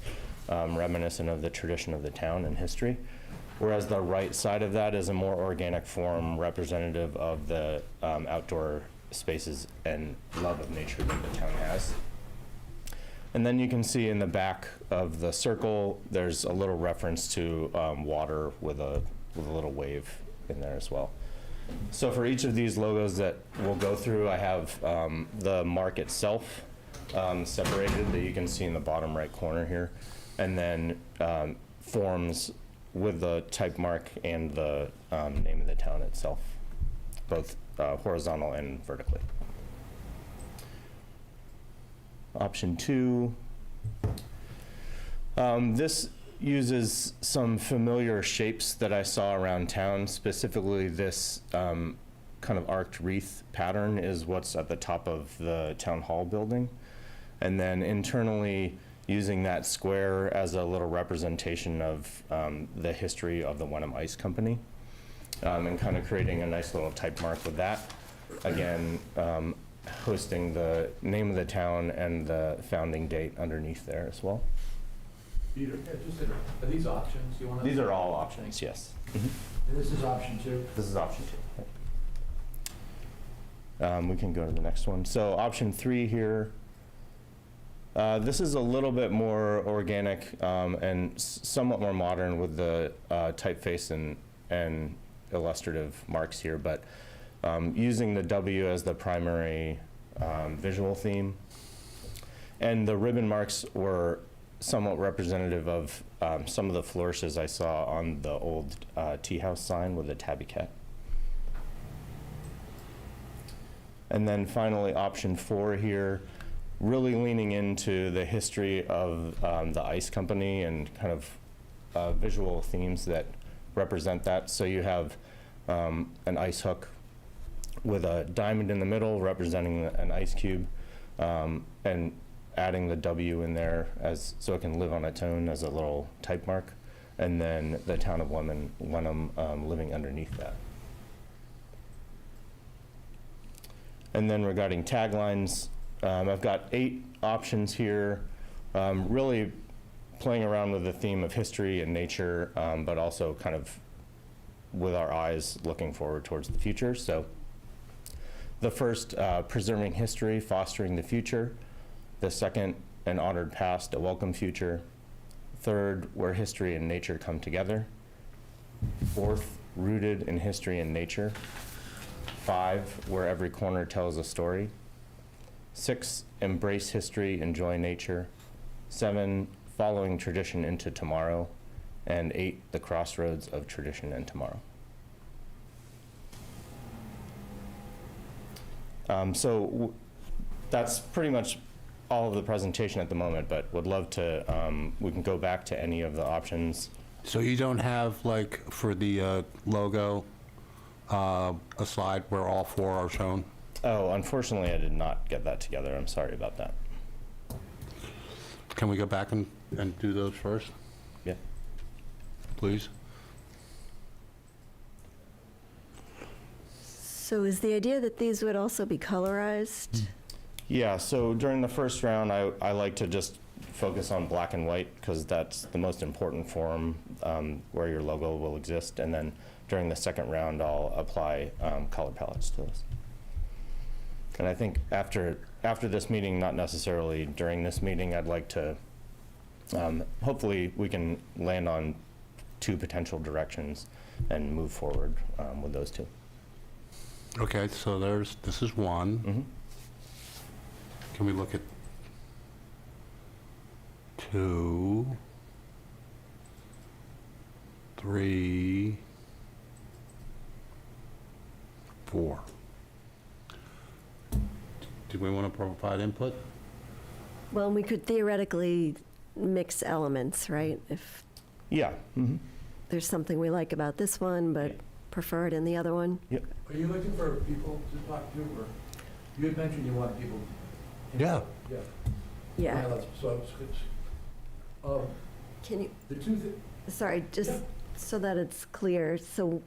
reminiscent of the tradition of the town and history. Whereas the right side of that is a more organic form representative of the outdoor spaces and love of nature that the town has. And then you can see in the back of the circle, there's a little reference to water with a little wave in there as well. So for each of these logos that we'll go through, I have the mark itself separated that you can see in the bottom right corner here, and then forms with the type mark and the name of the town itself, both horizontal and vertically. Option 2. This uses some familiar shapes that I saw around town. Specifically, this kind of arced wreath pattern is what's at the top of the town hall building. And then internally, using that square as a little representation of the history of the Wenham Ice Company, and kind of creating a nice little type mark with that. Again, hosting the name of the town and the founding date underneath there as well. Peter, are these options? You want to? These are all options, yes. Mm-hmm. This is option 2? This is option 2. We can go to the next one. So option 3 here This is a little bit more organic and somewhat more modern with the typeface and illustrative marks here, but using the W as the primary visual theme. And the ribbon marks were somewhat representative of some of the flourishes I saw on the old tea house sign with the tabby cat. And then finally, option 4 here, really leaning into the history of the ice company and kind of visual themes that represent that. So you have an ice hook with a diamond in the middle representing an ice cube, and adding the W in there so it can live on its own as a little type mark, and then the town of Wenham living underneath that. And then regarding taglines, I've got 8 options here, really playing around with the theme of history and nature, but also kind of with our eyes looking forward towards the future. So the first, preserving history, fostering the future. The second, an honored past, a welcome future. Third, where history and nature come together. Fourth, rooted in history and nature. 5, where every corner tells a story. 6, embrace history, enjoy nature. 7, following tradition into tomorrow. And 8, the crossroads of tradition and tomorrow. So that's pretty much all of the presentation at the moment, but would love to, we can go back to any of the options. So you don't have, like, for the logo, a slide where all 4 are shown? Oh, unfortunately, I did not get that together. I'm sorry about that. Can we go back and do those first? Yeah. Please? So is the idea that these would also be colorized? Yeah, so during the first round, I like to just focus on black and white because that's the most important form where your logo will exist. And then during the second round, I'll apply color palettes to this. And I think after this meeting, not necessarily during this meeting, I'd like to, hopefully we can land on 2 potential directions and move forward with those 2. Okay, so this is 1. Mm-hmm. Can we look at 2, 3, 4? Do we want to provide input? Well, we could theoretically mix elements, right? If Yeah. Mm-hmm. there's something we like about this one, but prefer it in the other one. Yep. Are you looking for people to talk to, or you had mentioned you want people? Yeah. Yeah. Yeah. That's, so I was good. Can you, The 2 sorry, just Yeah. so that it's clear, so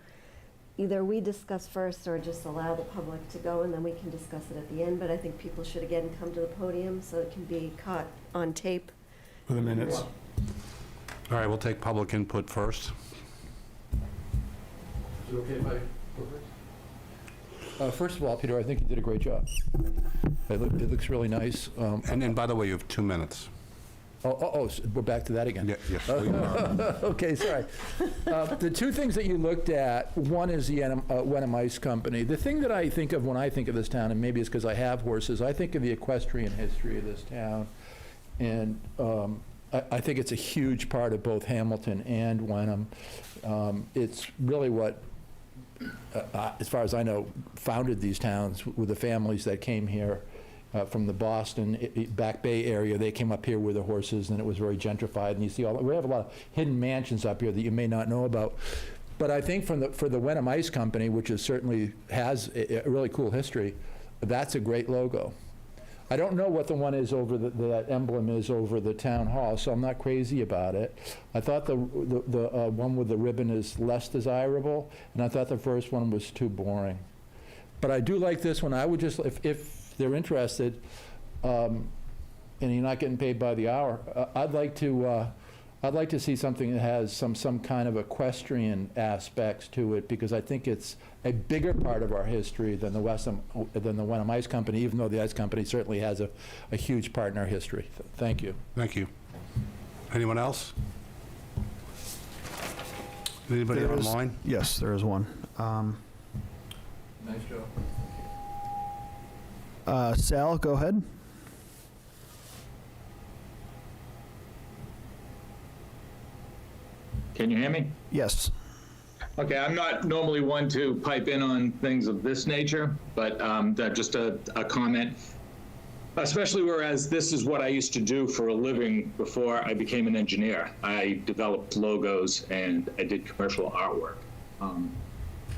either we discuss first or just allow the public to go and then we can discuss it at the end, but I think people should again come to the podium so it can be caught on tape. For the minutes. All right, we'll take public input first. Is it okay if I go first? First of all, Peter, I think you did a great job. It looks really nice. And by the way, you have 2 minutes. So we're back to that again. Yeah, yes, we are. Okay, sorry. The 2 things that you looked at, one is the Wenham Ice Company. The thing that I think of when I think of this town, and maybe it's because I have horses, I think of the equestrian history of this town. And I think it's a huge part of both Hamilton and Wenham. It's really what, as far as I know, founded these towns with the families that came here from the Boston Back Bay area. They came up here with the horses, and it was very gentrified. And you see we have a lot of hidden mansions up here that you may not know about. But I think for the Wenham Ice Company, which certainly has a really cool history, that's a great logo. I don't know what the one is over that emblem is over the town hall, so I'm not crazy about it. I thought the one with the ribbon is less desirable, and I thought the first one was too boring. But I do like this one. I would just, if they're interested, and you're not getting paid by the hour, I'd like to I'd like to see something that has some kind of equestrian aspects to it, because I think it's a bigger part of our history than the Wenham Ice Company, even though the ice company certainly has a huge part in our history. Thank you. Thank you. Anyone else? Anybody online? Yes, there is one. Nice job. Sal, go ahead. Can you hear me? Yes. Okay, I'm not normally one to pipe in on things of this nature, but just a comment, especially whereas this is what I used to do for a living before I became an engineer. I developed logos and I did commercial artwork.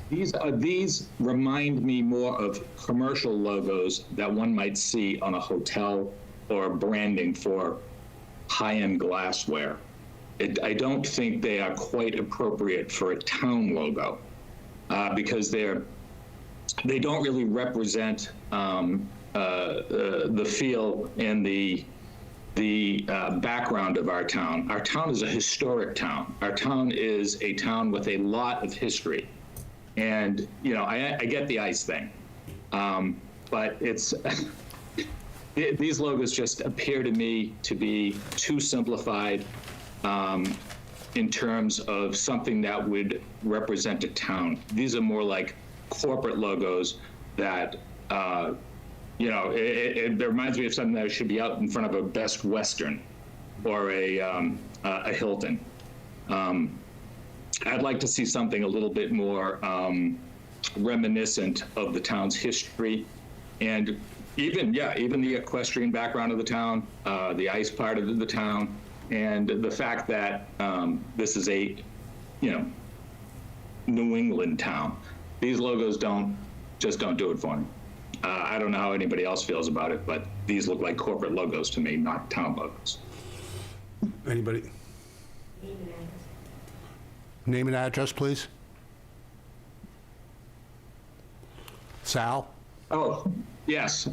These remind me more of commercial logos that one might see on a hotel or branding for high-end glassware. I don't think they are quite appropriate for a town logo because they don't really represent the feel and the background of our town. Our town is a historic town. Our town is a town with a lot of history. And, you know, I get the ice thing, but it's, these logos just appear to me to be too simplified in terms of something that would represent a town. These are more like corporate logos that, you know, it reminds me of something that should be out in front of a Best Western or a Hilton. I'd like to see something a little bit more reminiscent of the town's history, and even the equestrian background of the town, the ice part of the town, and the fact that this is a, you know, New England town. These logos just don't do it for me. I don't know how anybody else feels about it, but these look like corporate logos to me, not town logos. Anybody? Name and address, please. Sal? Oh, yes.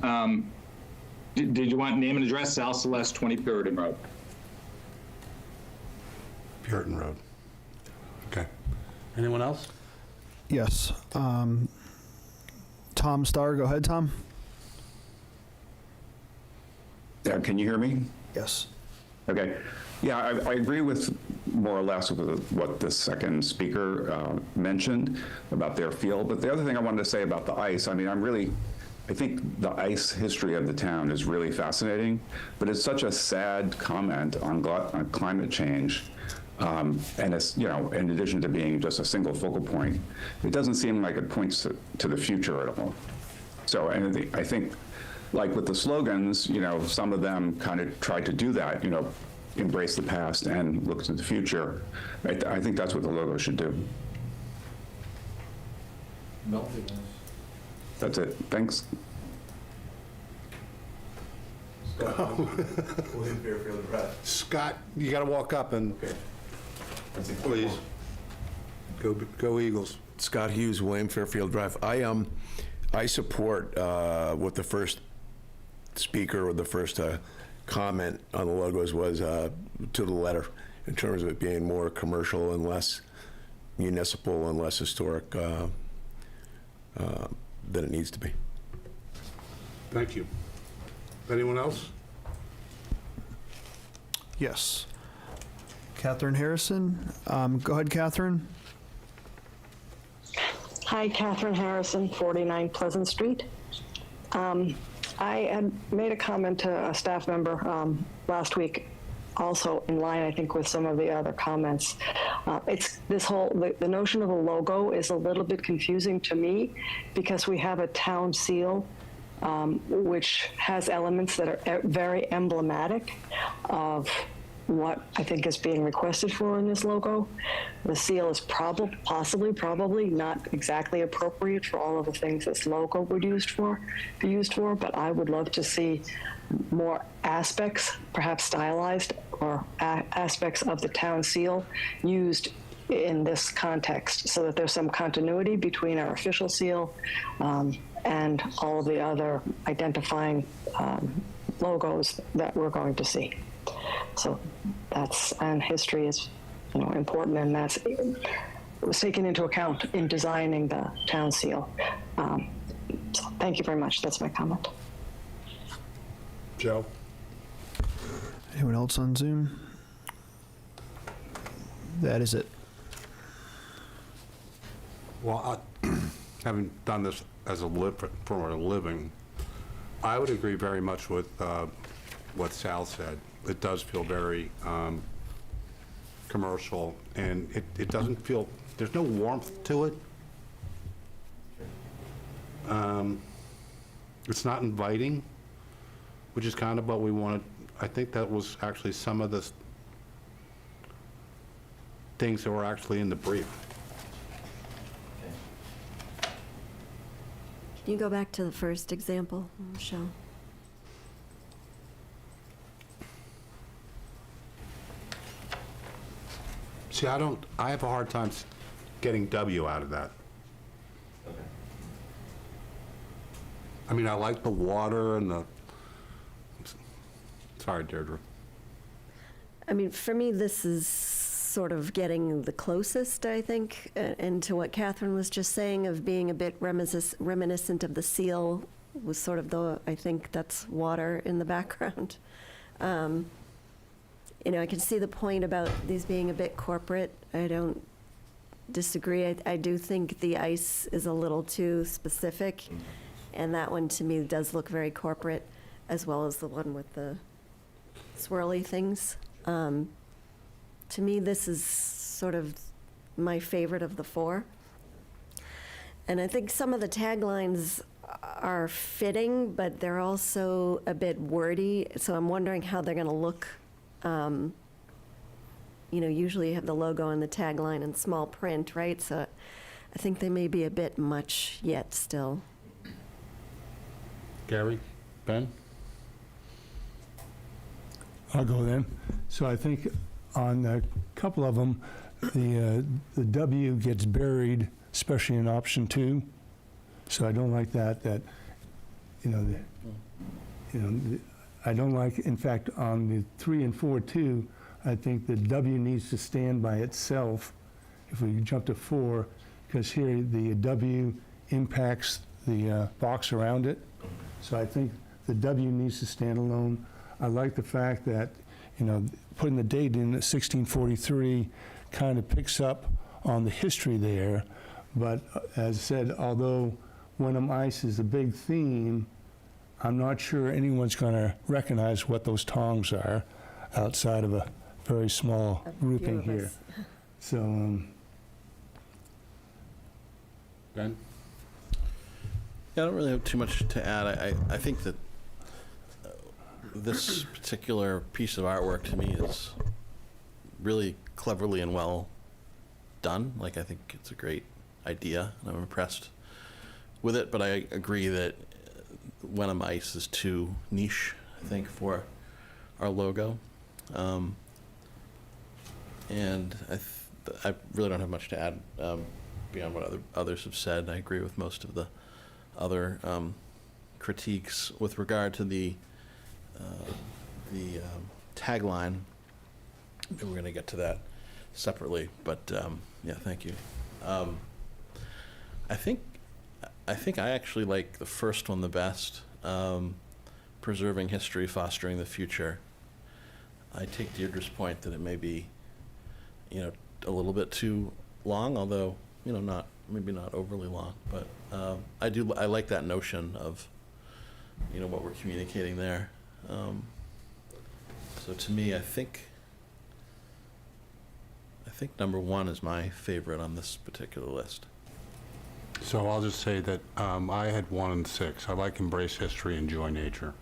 Did you want name and address? Sal Celeste, 20 Puritan Road. Puritan Road. Okay. Anyone else? Yes. Tom Starr, go ahead, Tom. Yeah, can you hear me? Yes. Okay. Yeah, I agree with more or less with what the second speaker mentioned about their field. But the other thing I wanted to say about the ice, I mean, I think the ice history of the town is really fascinating, but it's such a sad comment on climate change. And it's, you know, in addition to being just a single focal point, it doesn't seem like it points to the future at all. So, and I think, like with the slogans, you know, some of them kind of tried to do that, you know, embrace the past and look to the future. I think that's what the logo should do. That's it. Thanks. Scott, you got to walk up and, please. Go Eagles. Scott Hughes, William Fairfield Drive. I support what the first speaker or the first comment on the logos was to the letter, in terms of it being more commercial and less municipal and less historic than it needs to be. Thank you. Anyone else? Yes. Catherine Harrison. Go ahead, Catherine. Hi, Catherine Harrison, 49 Pleasant Street. I had made a comment to a staff member last week, also in line, I think, with some of the other comments. It's this whole, the notion of a logo is a little bit confusing to me, because we have a town seal, which has elements that are very emblematic of what I think is being requested for in this logo. The seal is probably not exactly appropriate for all of the things this logo would be used for, but I would love to see more aspects, perhaps stylized, or aspects of the town seal used in this context, so that there's some continuity between our official seal and all of the other identifying logos that we're going to see. So and history is, important, and it was taken into account in designing the town seal. So thank you very much. That's my comment. Joe? Anyone else on Zoom? That is it. Well, having done this as for a living, I would agree very much with what Sal said. It does feel very commercial, and it doesn't feel, there's no warmth to it. It's not inviting, which is kind of what we wanted. I think that was actually some of the things that were actually in the brief. Can you go back to the first example, Michelle? See, I have a hard time getting W out of that. I mean, I like the water and the, sorry, Deirdre. I mean, for me, this is sort of getting the closest, I think, and to what Catherine was just saying of being a bit reminiscent of the seal was sort of I think that's water in the background. I can see the point about these being a bit corporate. I don't disagree. I do think the ice is a little too specific, and that one to me does look very corporate, as well as the one with the swirly things. To me, this is sort of my favorite of the four. And I think some of the taglines are fitting, but they're also a bit wordy, so I'm wondering how they're going to look. Usually you have the logo and the tagline in small print, right? So I think they may be a bit much yet still. Gary? Ben? I'll go then. So I think on a couple of them, the W gets buried, especially in option 2. So I don't like that. I don't like. In fact, on the 3 and 4 too, I think the W needs to stand by itself. If we jump to 4, because here the W impacts the box around it. So I think the W needs to stand alone. I like the fact that, putting the date in 1643 kind of picks up on the history there. But as I said, although Wenham Ice is a big theme, I'm not sure anyone's going to recognize what those tongs are outside of a very small grouping here. So, Ben? Yeah, I don't really have too much to add. I think that this particular piece of artwork to me is really cleverly and well done. I think it's a great idea, and I'm impressed with it, but I agree that Wenham Ice is too niche, I think, for our logo. And I really don't have much to add beyond what others have said. I agree with most of the other critiques with regard to the tagline. Maybe we're going to get to that separately, but yeah, thank you. I think I actually like the first one the best. Preserving history, fostering the future. I take Deirdre's point that it may be, a little bit too long, although, maybe not overly long. But I like that notion of, what we're communicating there. So to me, I think number 1 is my favorite on this particular list. So I'll just say that I had 1 and 6. I like embrace history, enjoy nature.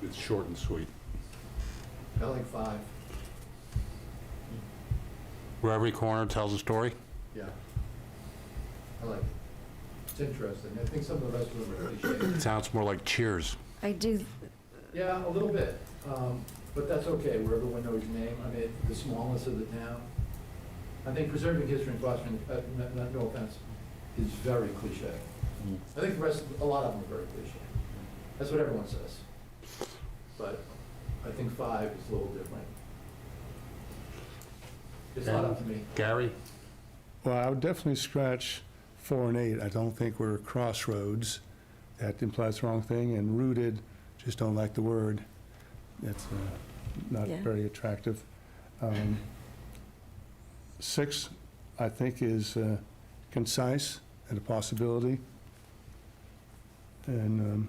It's short and sweet. I like 5. Where every corner tells a story? Yeah. I like it. It's interesting. I think some of the rest of them are cliche. It sounds more like Cheers. I do. Yeah, a little bit. But that's okay, where everyone knows your name. I mean, the smallness of the town. I think preserving history and fostering, no offense, is very cliche. I think a lot of them are very cliche. That's what everyone says. But I think 5 is a little different. It's not up to me. Gary? Well, I would definitely scratch 4 and 8. I don't think we're crossroads. That implies the wrong thing, and rooted, just don't like the word. That's not Yeah. very attractive. 6, I think, is concise and a possibility. And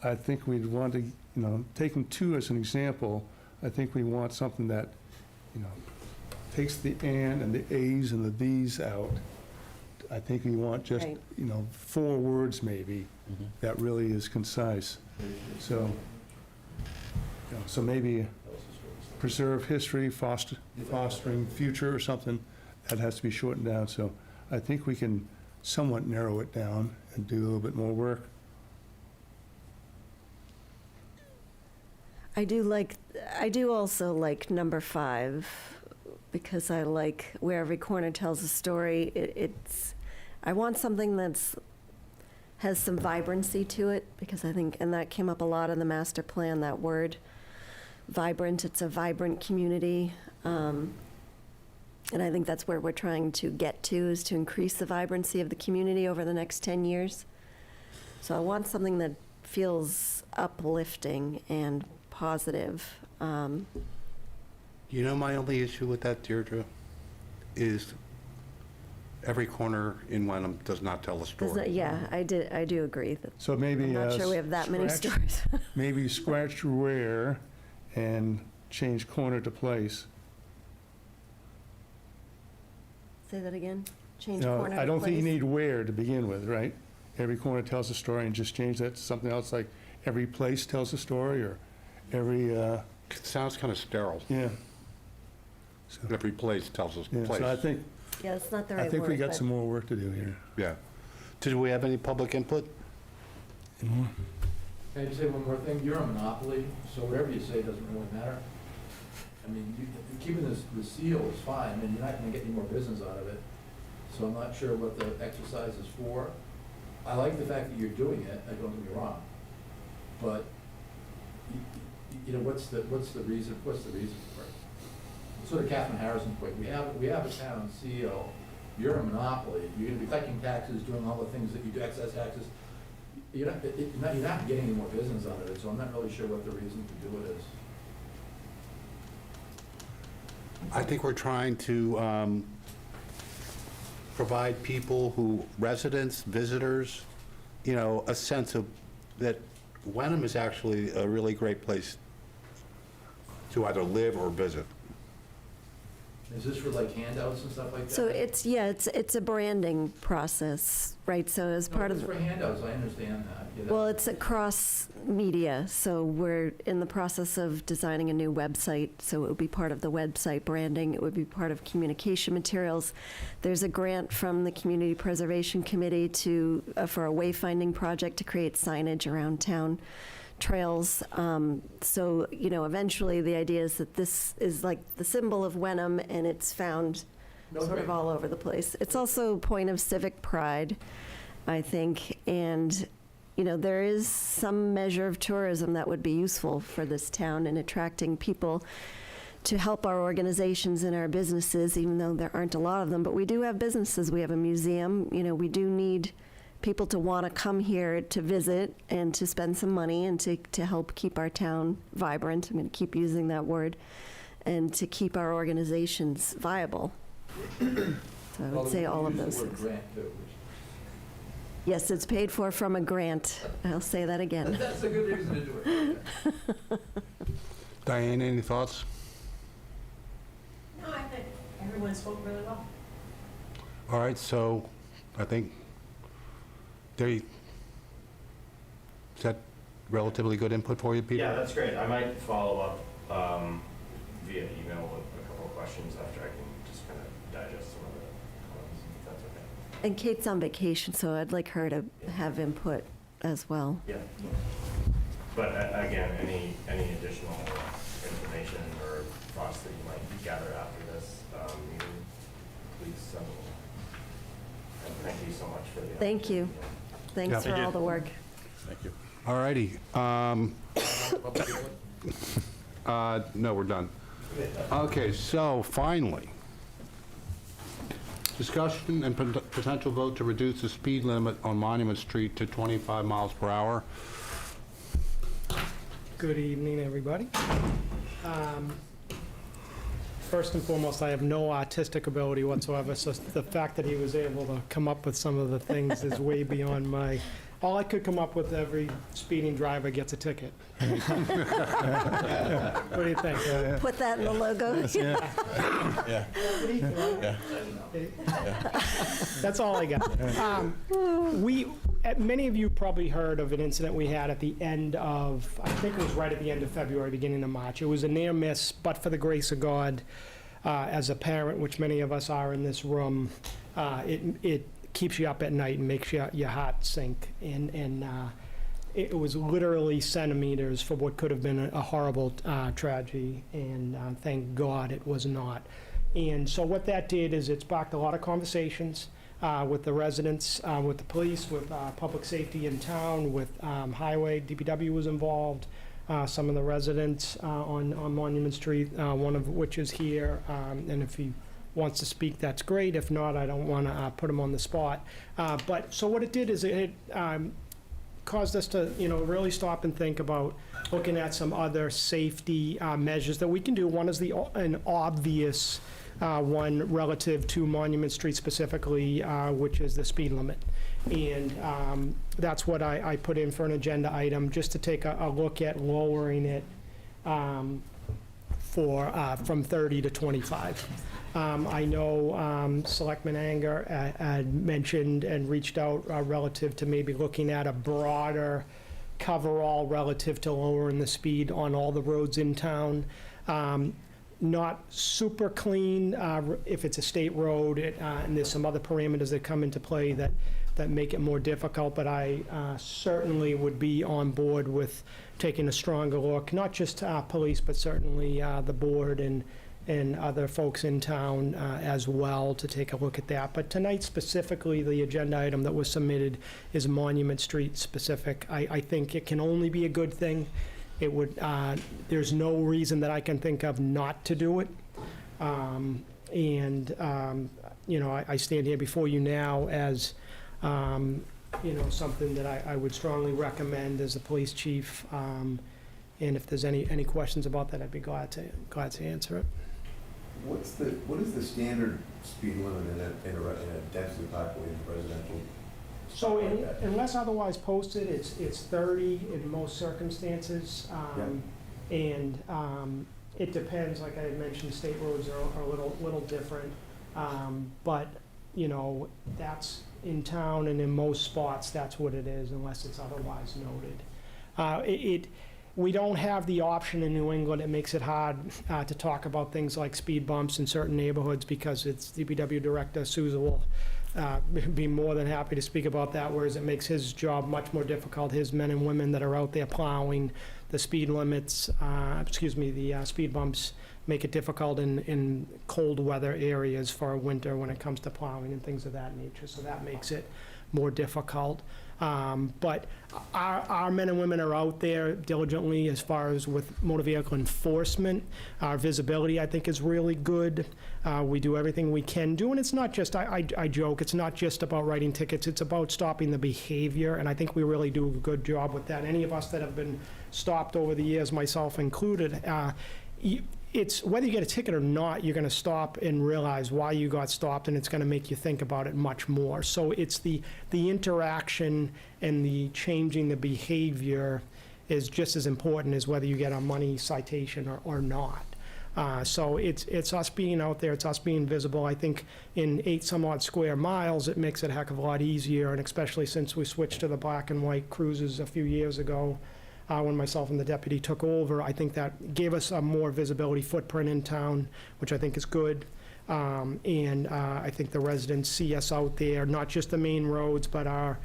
I think we'd want to, taking 2 as an example, I think we want something that, takes the and the A's and the these out. I think we want just, Right. 4 words maybe, that really is concise. So, so maybe preserve history, fostering future or something, that has to be shortened down. So I think we can somewhat narrow it down and do a little bit more work. I do also like number 5, because I like where every corner tells a story. I want something has some vibrancy to it, because I think, and that came up a lot in the master plan, that word, vibrant. It's a vibrant community. And I think that's where we're trying to get to, is to increase the vibrancy of the community over the next 10 years. So I want something that feels uplifting and positive. My only issue with that, Deirdre, is every corner in Wenham does not tell a story. Yeah, I do agree. So maybe. I'm not sure we have that many stories. Maybe scratch where and change corner to place. Say that again? Change No, corner to I don't think you place? need where to begin with, right? Every corner tells a story, and just change that to something else, like every place tells a story, or every, It sounds kind of sterile. yeah. Every place tells us Yeah, place. so I think, Yeah, it's not the right I word. think we got but- some more work to do here. Yeah. Did we have any public input? Can I just say one more thing? You're a monopoly, so whatever you say doesn't really matter. I mean, keeping the seal is fine, I mean, you're not gonna get any more business out of it. So I'm not sure what the exercise is for. I like the fact that you're doing it, don't get me wrong. But, what's the reason for it? Sort of Catherine Harrison's point, we have a town seal, you're a monopoly, you're gonna be collecting taxes, doing all the things that you do, excess taxes. You're not getting any more business out of it, so I'm not really sure what the reason to do it is. I think we're trying to provide people residents, visitors, a sense of that Wenham is actually a really great place to either live or visit. Is this for like handouts and stuff like that? So it's a branding process, right? So as part of. It's for handouts, I understand that. Well, it's across media, so we're in the process of designing a new website, so it would be part of the website branding, it would be part of communication materials. There's a grant from the Community Preservation Committee for a wayfinding project to create signage around town trails. So, eventually the idea is that this is like the symbol of Wenham, and it's found sort of all over the place. It's also a point of civic pride, I think, and there is some measure of tourism that would be useful for this town in attracting people to help our organizations and our businesses, even though there aren't a lot of them. But we do have businesses. We have a museum. We do need people to want to come here to visit and to spend some money and to help keep our town vibrant. I'm going to keep using that word. And to keep our organizations viable. So I would say all of those things. Yes, it's paid for from a grant. I'll say that again. That's a good reason to do it. Diane, any thoughts? No, I think everyone spoke really well. All right, so I think is that relatively good input for you, Peter? Yeah, that's great. I might follow up via email with a couple of questions after I can just kind of digest some of the comments, if that's okay. And Kate's on vacation, so I'd like her to have input as well. Yeah. But again, any additional information or thoughts that you might gather after this meeting, please send them. And thank you so much for the Thank you. Thanks Yeah. for all the work. Thank you. All righty. No, we're done. Okay, so finally, discussion and potential vote to reduce the speed limit on Monument Street to 25 miles per hour. Good evening, everybody. First and foremost, I have no artistic ability whatsoever, so the fact that he was able to come up with some of the things is way beyond my... All I could come up with, every speeding driver gets a ticket. What do you think? Put that in the logo. Yeah. That's all I got. Many of you probably heard of an incident we had at the end of, I think it was right at the end of February, beginning of March. It was a near miss, but for the grace of God, as a parent, which many of us are in this room, it keeps you up at night and makes your heart sink. And it was literally centimeters for what could have been a horrible tragedy, and thank God it was not. And so what that did is it sparked a lot of conversations with the residents, with the police, with public safety in town, with highway. DPW was involved, some of the residents on Monument Street, one of which is here, and if he wants to speak, that's great. If not, I don't want to put him on the spot. But so what it did is it caused us to, really stop and think about looking at some other safety measures that we can do. One is an obvious one relative to Monument Street specifically, which is the speed limit. And that's what I put in for an agenda item, just to take a look at lowering it from 30 to 25. I know Selectman Anger had mentioned and reached out relative to maybe looking at a broader coverall relative to lowering the speed on all the roads in town. Not super clean if it's a state road, and there's some other parameters that come into play that make it more difficult, but I certainly would be on board with taking a stronger look, not just police, but certainly the board and other folks in town as well, to take a look at that. But tonight specifically, the agenda item that was submitted is Monument Street specific. I think it can only be a good thing. It would, there's no reason that I can think of not to do it. I stand here before you now as, something that I would strongly recommend as the police chief. And if there's any questions about that, I'd be glad to answer it. What is the standard speed limit in a densely populated residential? So unless otherwise posted, it's 30 in most circumstances. And it depends, like I had mentioned, state roads are a little different. But, that's in town, and in most spots, that's what it is, unless it's otherwise noted. We don't have the option in New England. It makes it hard to talk about things like speed bumps in certain neighborhoods, because it's DPW Director Souza will be more than happy to speak about that, whereas it makes his job much more difficult. His men and women that are out there plowing the speed limits, the speed bumps make it difficult in cold weather areas for winter when it comes to plowing and things of that nature. So that makes it more difficult. But our men and women are out there diligently as far as with motor vehicle enforcement. Our visibility, I think, is really good. We do everything we can do, and it's not just, I joke, it's not just about writing tickets, it's about stopping the behavior, and I think we really do a good job with that. Any of us that have been stopped over the years, myself included, it's whether you get a ticket or not, you're going to stop and realize why you got stopped, and it's going to make you think about it much more. So it's the interaction and the changing the behavior is just as important as whether you get a money citation or not. So it's us being out there, it's us being visible. I think in 8 some odd square miles, it makes it a heck of a lot easier, and especially since we switched to the black and white cruises a few years ago. When myself and the deputy took over, I think that gave us a more visibility footprint in town, which I think is good. I think the residents see us out there, not just the main roads, but our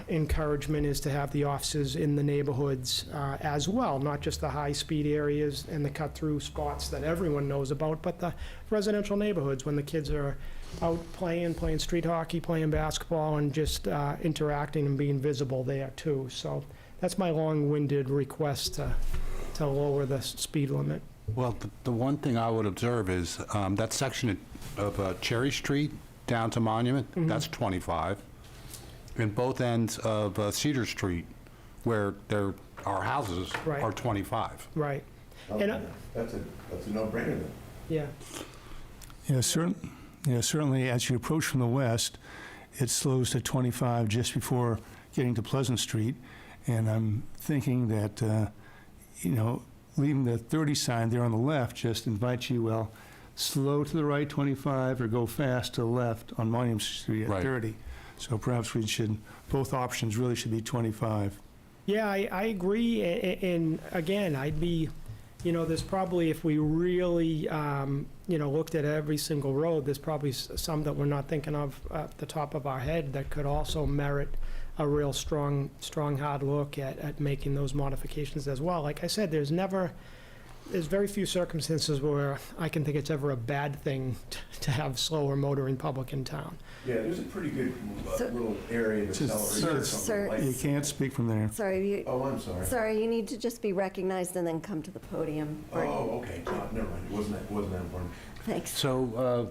encouragement is to have the officers in the neighborhoods as well, not just the high-speed areas and the cut-through spots that everyone knows about, but the residential neighborhoods when the kids are out playing street hockey, playing basketball, and just interacting and being visible there too. So that's my long-winded request to lower the speed limit. Well, the one thing I would observe is that section of Cherry Street down to Monument, that's 25. And both ends of Cedar Street, where there are houses, Right. are 25. Right. Oh, And, yeah. That's a no-brainer then. yeah. Yeah, certainly as you approach from the west, it slows to 25 just before getting to Pleasant Street. And I'm thinking that, leaving the 30 sign there on the left just invites you, well, slow to the right 25 or go fast to the left on Monument Street at Right. 30. So perhaps both options really should be 25. Yeah, I agree, and again, I'd be, there's probably, if we really, looked at every single road, there's probably some that we're not thinking of at the top of our head that could also merit a real strong, hard look at making those modifications as well. Like I said, there's very few circumstances where I can think it's ever a bad thing to have slower motoring public in town. Yeah, there's a pretty good little area to celebrate. Sir, You can't speak from there. Sorry, Oh, I'm sorry. sorry, you need to just be recognized and then come to the podium. Oh, okay. Never mind. It wasn't that important. Thanks. So,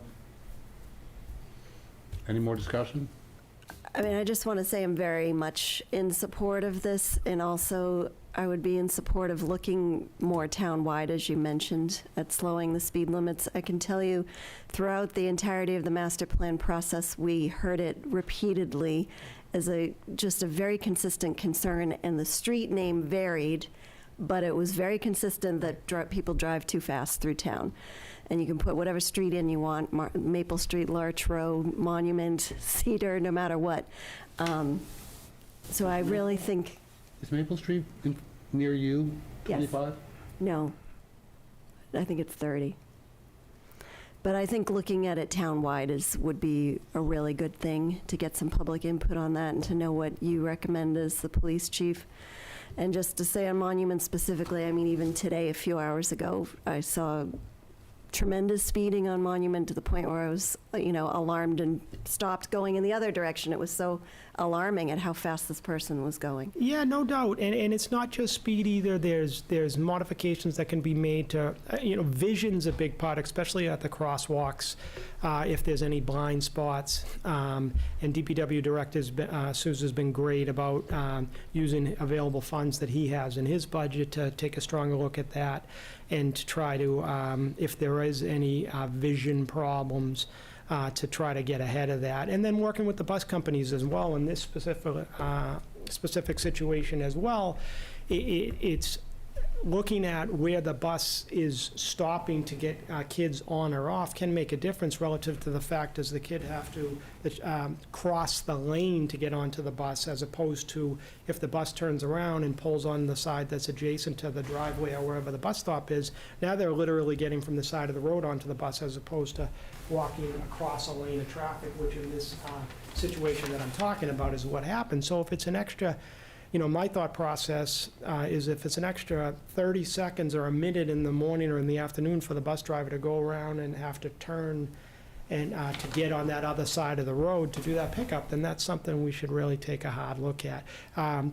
any more discussion? I mean, I just want to say I'm very much in support of this, and also I would be in support of looking more town-wide, as you mentioned, at slowing the speed limits. I can tell you, throughout the entirety of the master plan process, we heard it repeatedly as just a very consistent concern, and the street name varied, but it was very consistent that people drive too fast through town. And you can put whatever street in you want, Maple Street, Larch Road, Monument, Cedar, no matter what. So I really think, Is Maple Street near you, Yes. 25? no, I think it's 30. But I think looking at it town-wide would be a really good thing to get some public input on that and to know what you recommend as the police chief. And just to say on Monument specifically, I mean, even today, a few hours ago, I saw tremendous speeding on Monument to the point where I was, alarmed and stopped going in the other direction. It was so alarming at how fast this person was going. Yeah, no doubt, and it's not just speed either. There's modifications that can be made to, vision's a big part, especially at the crosswalks, if there's any blind spots. And DPW Director Sousa's been great about using available funds that he has in his budget to take a stronger look at that and to try to, if there is any vision problems, to try to get ahead of that. And then working with the bus companies as well in this specific situation as well. It's looking at where the bus is stopping to get kids on or off can make a difference relative to the fact does the kid have to cross the lane to get onto the bus, as opposed to if the bus turns around and pulls on the side that's adjacent to the driveway or wherever the bus stop is. Now they're literally getting from the side of the road onto the bus as opposed to walking across a lane of traffic, which in this situation that I'm talking about is what happens. So if it's an extra, my thought process is if it's an extra 30 seconds or a minute in the morning or in the afternoon for the bus driver to go around and have to turn and to get on that other side of the road to do that pickup, then that's something we should really take a hard look at.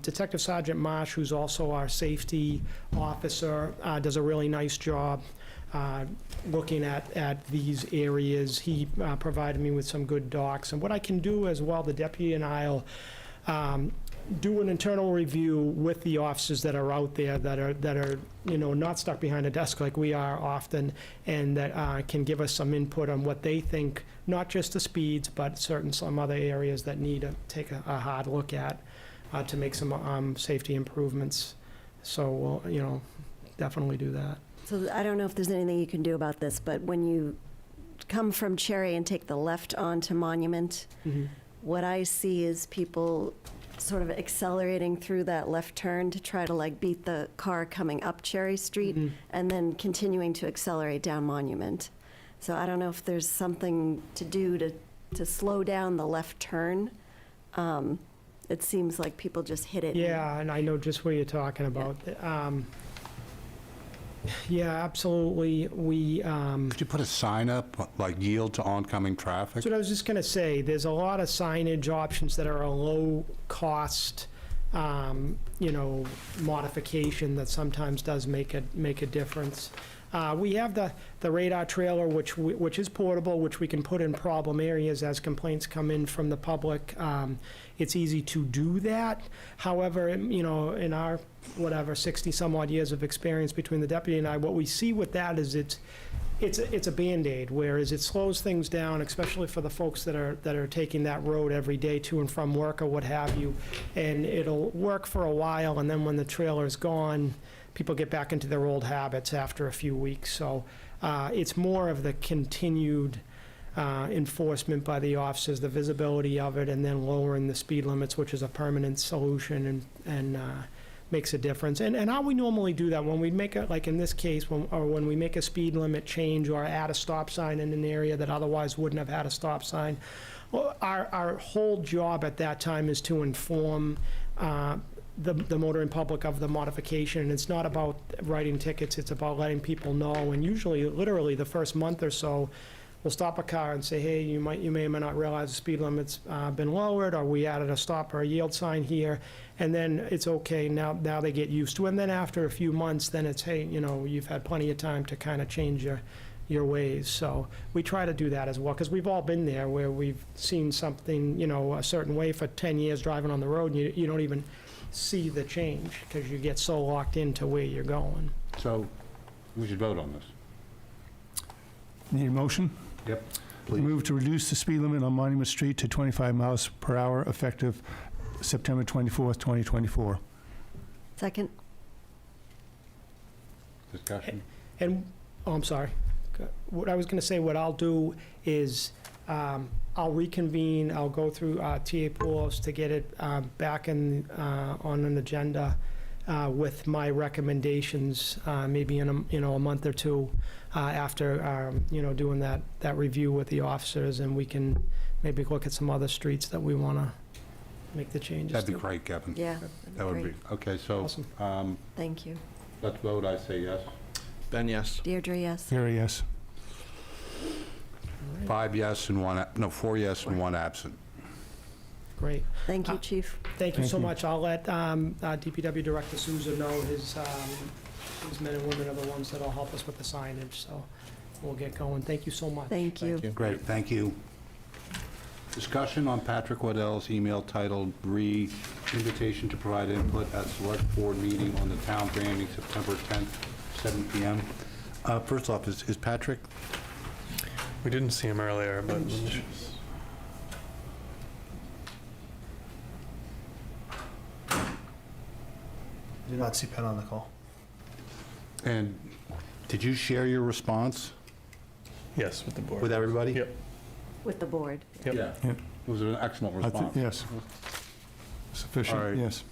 Detective Sergeant Marsh, who's also our safety officer, does a really nice job looking at these areas. He provided me with some good docs. And what I can do as well, the deputy and I'll do an internal review with the officers that are out there that are not stuck behind a desk like we are often, and that can give us some input on what they think, not just the speeds, but some other areas that need to take a hard look at to make some safety improvements. So we'll, definitely do that. So I don't know if there's anything you can do about this, but when you come from Cherry and take the left onto Monument, what I see is people sort of accelerating through that left turn to try to beat the car coming up Cherry Street and then continuing to accelerate down Monument. So I don't know if there's something to do to slow down the left turn. It seems like people just hit it. Yeah, and I know just what you're talking about. Yeah, absolutely. Could you put a sign up, like yield to oncoming traffic? That's what I was just going to say. There's a lot of signage options that are a low cost modification that sometimes does make a difference. We have the radar trailer, which is portable, which we can put in problem areas as complaints come in from the public. It's easy to do that. However, in our, 60-some-odd years of experience between the deputy and I, what we see with that is it's a Band-Aid, whereas it slows things down, especially for the folks that are taking that road every day to and from work or what have you. And it'll work for a while, and then when the trailer's gone, people get back into their old habits after a few weeks. So it's more of the continued enforcement by the officers, the visibility of it, and then lowering the speed limits, which is a permanent solution and makes a difference. And how we normally do that, when we make a, like in this case, when we make a speed limit change or add a stop sign in an area that otherwise wouldn't have had a stop sign, well, our whole job at that time is to inform the motoring public of the modification. And it's not about writing tickets, it's about letting people know. And usually, literally, the first month or so, we'll stop a car and say, hey, you may or may not realize the speed limit's been lowered, or we added a stop or a yield sign here, and then it's okay, now they get used to it. And then after a few months, then it's, hey, you've had plenty of time to kind of change your ways. So we try to do that as well, because we've all been there where we've seen something, a certain way for 10 years driving on the road, and you don't even see the change because you get so locked into where you're going. So we should vote on this. Need a motion? Yep, please. Move to reduce the speed limit on Monument Street to 25 miles per hour effective September 24th, 2024. Second. Discussion? And, I'm sorry. What I was going to say, what I'll do is I'll reconvene, I'll go through TA Poulos to get it back on an agenda with my recommendations, maybe in a month or two after doing that review with the officers, and we can maybe look at some other streets that we want to make the changes That'd be to. Great, Kevin. Yeah, That would be, great. okay, so, Awesome. Thank you. let's vote, I say yes. Ben, yes. Deirdre, yes. Gary, yes. 5 yes and 4 yes and 1 absent. Great. Thank you, Chief. Thank you Thank so you. much. I'll let DPW Director Souza know his men and women are the ones that'll help us with the signage, so we'll get going. Thank you so much. Thank you. Great, thank you. Discussion on Patrick Waddell's email titled Invitation to provide input at select board meeting on the town branding September 10th, 7 p.m. First off, is Patrick? We didn't see him earlier, but Did not see Penn on the call. And did you share your response yes, with the board. with everybody? Yep. With the board. Yep. Yeah. Yeah. It was an excellent response. Yes. Sufficient, All right. yes.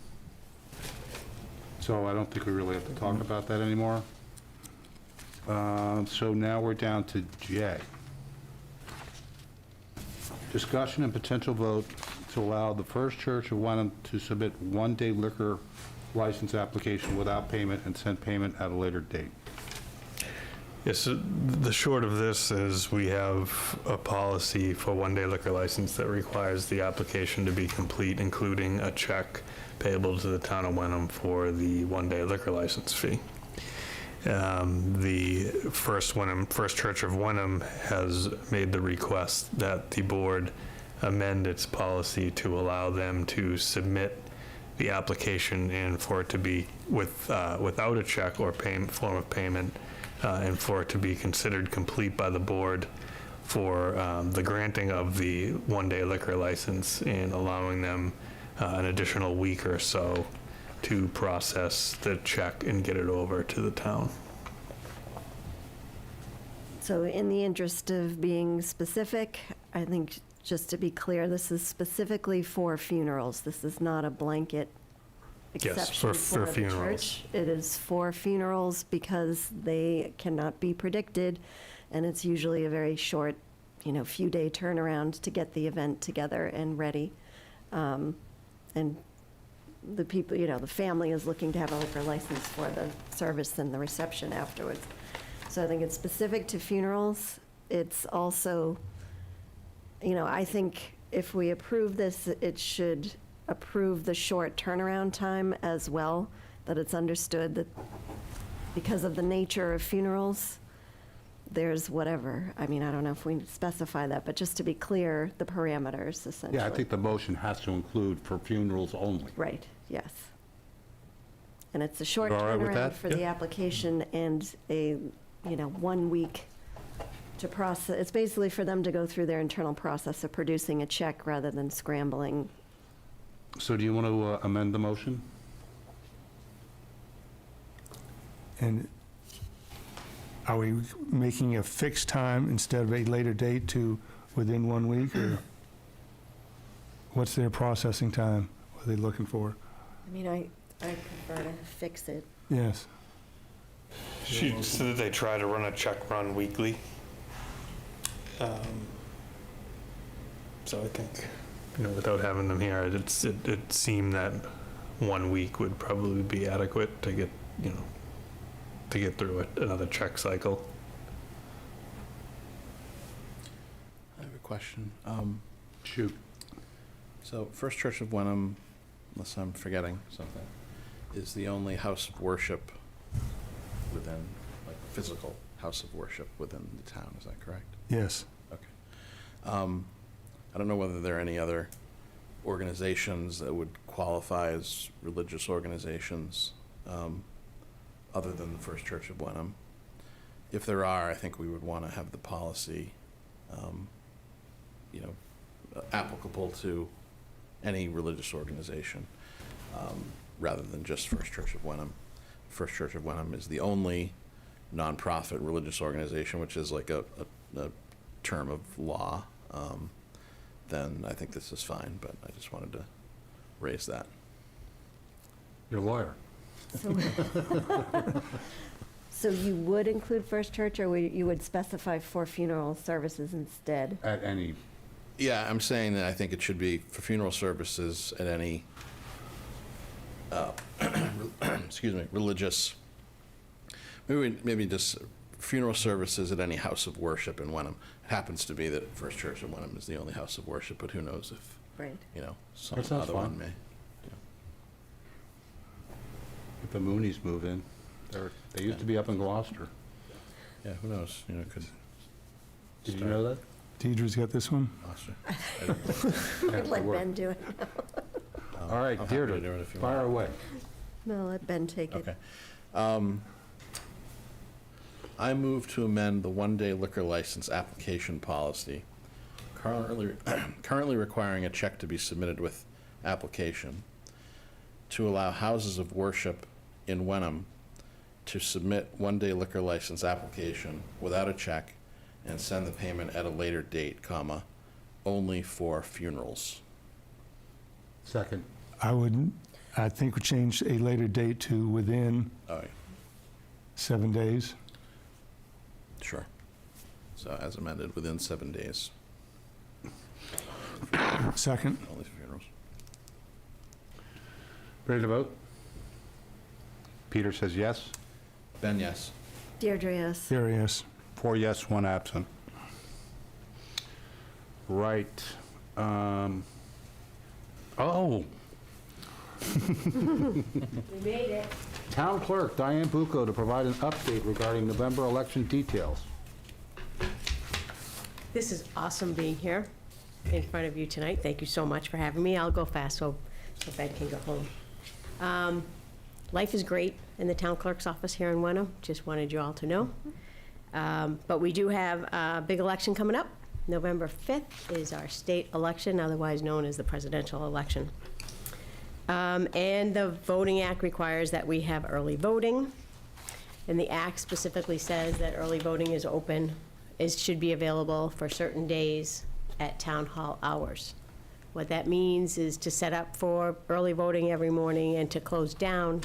So I don't think we really have to talk about that anymore. So now we're down to J. Discussion and potential vote to allow the First Church of Wenham to submit one-day liquor license application without payment and send payment at a later date. Yes, so the short of this is we have a policy for one-day liquor license that requires the application to be complete, including a check payable to the town of Wenham for the one-day liquor license fee. The First Church of Wenham has made the request that the board amend its policy to allow them to submit the application and for it to be without a check or form of payment, and for it to be considered complete by the board for the granting of the one-day liquor license and allowing them an additional week or so to process the check and get it over to the town. So in the interest of being specific, I think just to be clear, this is specifically for funerals. This is not a blanket Yes, exception for the funerals. church. It is for funerals because they cannot be predicted, and it's usually a very short, few-day turnaround to get the event together and ready. And the people, the family is looking to have a liquor license for the service and the reception afterwards. So I think it's specific to funerals. It's also, I think if we approve this, it should approve the short turnaround time as well, that it's understood that because of the nature of funerals, there's whatever. I mean, I don't know if we specify that, but just to be clear, the parameters essentially. Yeah, I think the motion has to include for funerals only. Right, yes. And it's a short You all right with turnaround that? for the application and a, 1 week to process. It's basically for them to go through their internal process of producing a check rather than scrambling. So do you want to amend the motion? And are we making a fixed time instead of a later date to within 1 week, or what's their processing time? What are they looking for? I mean, I prefer to fix it. Yes. So that they try to run a check run weekly. So I think, without having them here, it seemed that 1 week would probably be adequate to get, to get through another check cycle. I have a question. Shoot. So First Church of Wenham, unless I'm forgetting something, is the only house of worship within, like, physical house of worship within the town, is that correct? Yes. Okay. I don't know whether there are any other organizations that would qualify as religious organizations other than the First Church of Wenham. If there are, I think we would want to have the policy, applicable to any religious organization, rather than just First Church of Wenham. First Church of Wenham is the only nonprofit religious organization, which is like a term of law. Then I think this is fine, but I just wanted to raise that. Your lawyer. So you would include First Church, or you would specify for funeral services instead? At any. Yeah, I'm saying that I think it should be for funeral services at any, religious, maybe just funeral services at any house of worship in Wenham. It happens to be that First Church of Wenham is the only house of worship, but who knows if, Right. some That sounds other fine. one may. If the Moonies move in, they used to be up in Gloucester. Yeah, who knows, could. Did you know that? Deidre's got this one? I'd let Ben do it. All right, I'm happy to do it Deirdre, if you fire want. away. No, let Ben take it. Okay. I move to amend the one-day liquor license application policy, currently requiring a check to be submitted with application, to allow houses of worship in Wenham to submit one-day liquor license application without a check and send the payment at a later date, only for funerals. Second. I think we change a later date to within Oh, yeah, 7 days. sure. So as amended, within 7 days, Second. only for funerals. Ready to vote? Peter says yes. Ben, yes. Deirdre, yes. There, yes. 4 yes, 1 absent. Right. Oh, We made it. Town Clerk Diane Bucco to provide an update regarding November election details. This is awesome being here in front of you tonight. Thank you so much for having me. I'll go fast so Ben can go home. Life is great in the town clerk's office here in Wenham. Just wanted you all to know. But we do have a big election coming up. November 5th is our state election, otherwise known as the presidential election. And the Voting Act requires that we have early voting. And the act specifically says that early voting is open, should be available for certain days at town hall hours. What that means is to set up for early voting every morning and to close down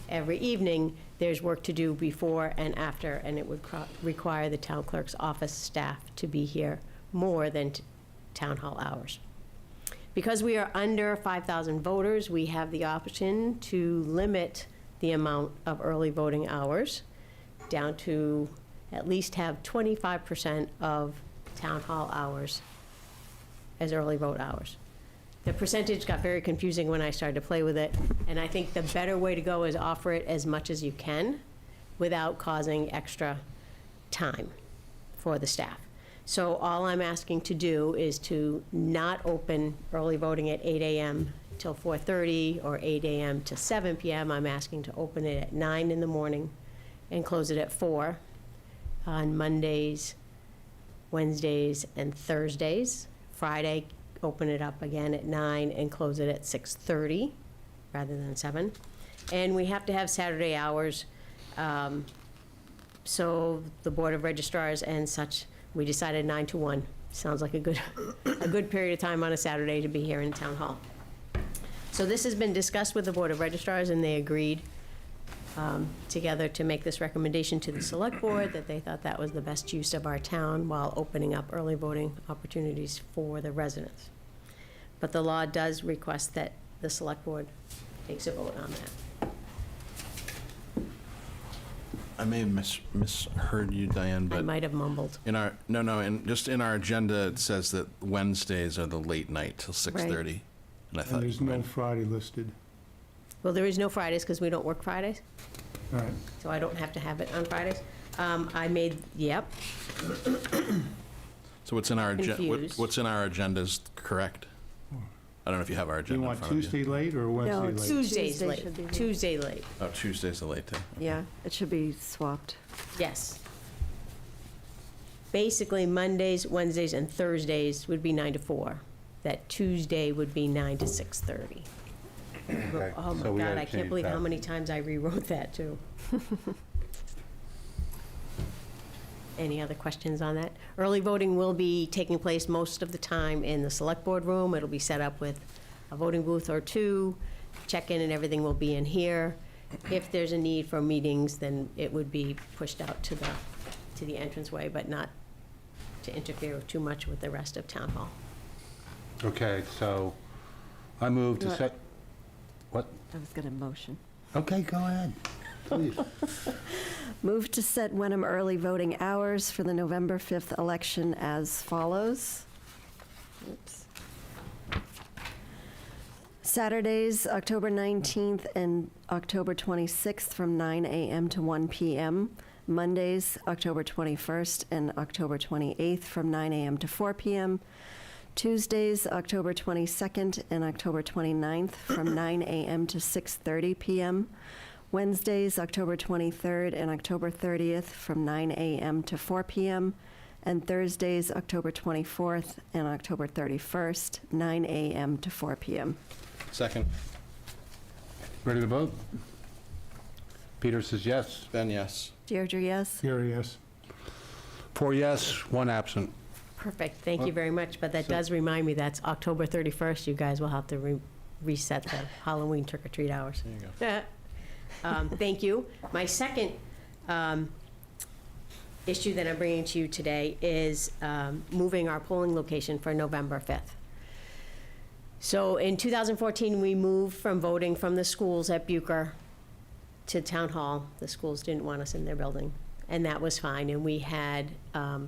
every evening. There's work to do before and after, and it would require the town clerk's office staff to be here more than town hall hours. Because we are under 5,000 voters, we have the option to limit the amount of early voting hours down to at least have 25% of town hall hours as early vote hours. the percentage got very confusing when I started to play with it, and I think the better way to go is offer it as much as you can without causing extra time for the staff. So all I'm asking to do is to not open early voting at 8 a.m. till 4:30 or 8 a.m. to 7 p.m. I'm asking to open it at 9 in the morning and close it at 4 on Mondays, Wednesdays, and Thursdays. Friday, open it up again at 9 and close it at 6:30 rather than 7. And we have to have Saturday hours. So the Board of Registrars and such, we decided 9 to 1. Sounds like a good period of time on a Saturday to be here in Town Hall. So this has been discussed with the Board of Registrars, and they agreed together to make this recommendation to the Select Board, that they thought that was the best use of our town while opening up early voting opportunities for the residents. But the law does request that the Select Board takes a vote on that. I may have misheard you, Diane, but I might have mumbled. in our just in our agenda it says that Wednesdays are the late night till 6:30, and I thought And there's no Friday listed. Well, there is no Fridays because we don't work Fridays, All right. so I don't have to have it on Fridays. Yep. So what's in our Confused. what's in our agenda is correct. I don't know if you have our Do you agenda in want front of you. Tuesday late or Wednesday late? Tuesday's Tuesday late. should be late. Tuesday late. Oh, Tuesday's the late day. Yeah, it should be swapped. Yes. Basically, Mondays, Wednesdays, and Thursdays would be 9 to 4. That Tuesday would be 9 to 6:30. Okay, Oh my so we God, gotta I can't change believe how that. many times I rewrote that, too. Any other questions on that? Early voting will be taking place most of the time in the Select Board room. It'll be set up with a voting booth or two. Check-in and everything will be in here. If there's a need for meetings, then it would be pushed out to the entranceway, but not to interfere too much with the rest of Town Hall. Okay, so I move to What? set, what? I was going to motion. Okay, go ahead, please. Move to set Wenham early voting hours for the November 5th election as follows. Oops. Saturdays, October 19th and October 26th from 9 a.m. to 1 p.m. Mondays, October 21st and October 28th from 9 a.m. to 4 p.m. Tuesdays, October 22nd and October 29th from 9 a.m. to 6:30 p.m. Wednesdays, October 23rd and October 30th from 9 a.m. to 4 p.m. And Thursdays, October 24th and October 31st, 9 a.m. to 4 p.m. Second. Ready to vote? Peter says yes. Ben, yes. Deirdre, yes? Gary, yes. 4 yes, 1 absent. Perfect, thank you very much, but that does remind me, that's October 31st, you guys will have to reset the Halloween trick-or-treat hours. There you go. Thank you. My second issue that I'm bringing to you today is moving our polling location for November 5th. So in 2014, we moved from voting from the schools at Bucher to Town Hall. The schools didn't want us in their building, and that was fine. And we had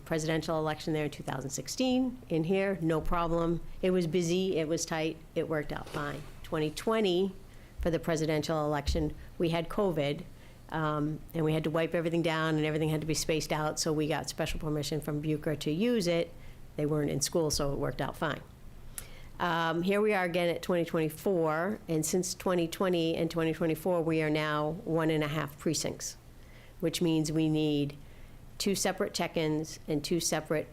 presidential election there in 2016 in here, no problem. It was busy, it was tight, it worked out fine. 2020, for the presidential election, we had COVID, and we had to wipe everything down, and everything had to be spaced out, so we got special permission from Bucher to use it. They weren't in school, so it worked out fine. Here we are again at 2024, and since 2020 and 2024, we are now 1.5 precincts, which means we need 2 separate check-ins and 2 separate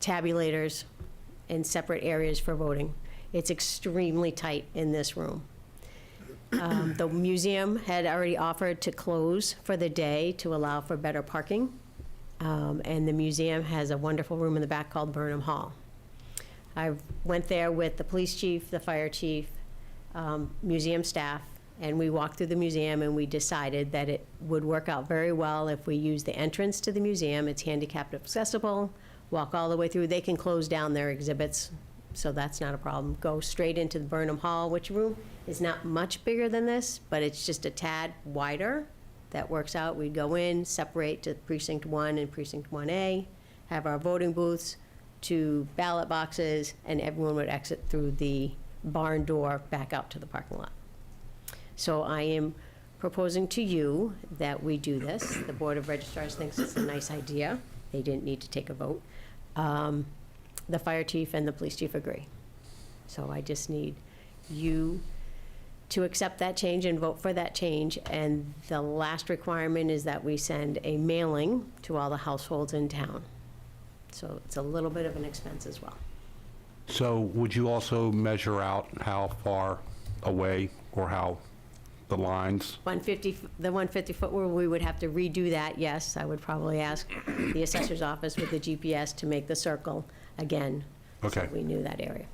tabulators and separate areas for voting. It's extremely tight in this room. The museum had already offered to close for the day to allow for better parking, and the museum has a wonderful room in the back called Burnham Hall. I went there with the police chief, the fire chief, museum staff, and we walked through the museum, and we decided that it would work out very well if we use the entrance to the museum. It's handicapped accessible, walk all the way through. They can close down their exhibits, so that's not a problem. Go straight into the Burnham Hall, which room is not much bigger than this, but it's just a tad wider. That works out. We go in, separate to precinct 1 and precinct 1A, have our voting booths, to ballot boxes, and everyone would exit through the barn door back out to the parking lot. So I am proposing to you that we do this. The Board of Registrars thinks it's a nice idea. They didn't need to take a vote. The fire chief and the police chief agree. So I just need you to accept that change and vote for that change. And the last requirement is that we send a mailing to all the households in town. So it's a little bit of an expense as well. So would you also measure out how far away or how the lines? The 150-foot rule, we would have to redo that, yes. I would probably ask the assessor's office with the GPS to make the circle again. Okay. So we knew that area.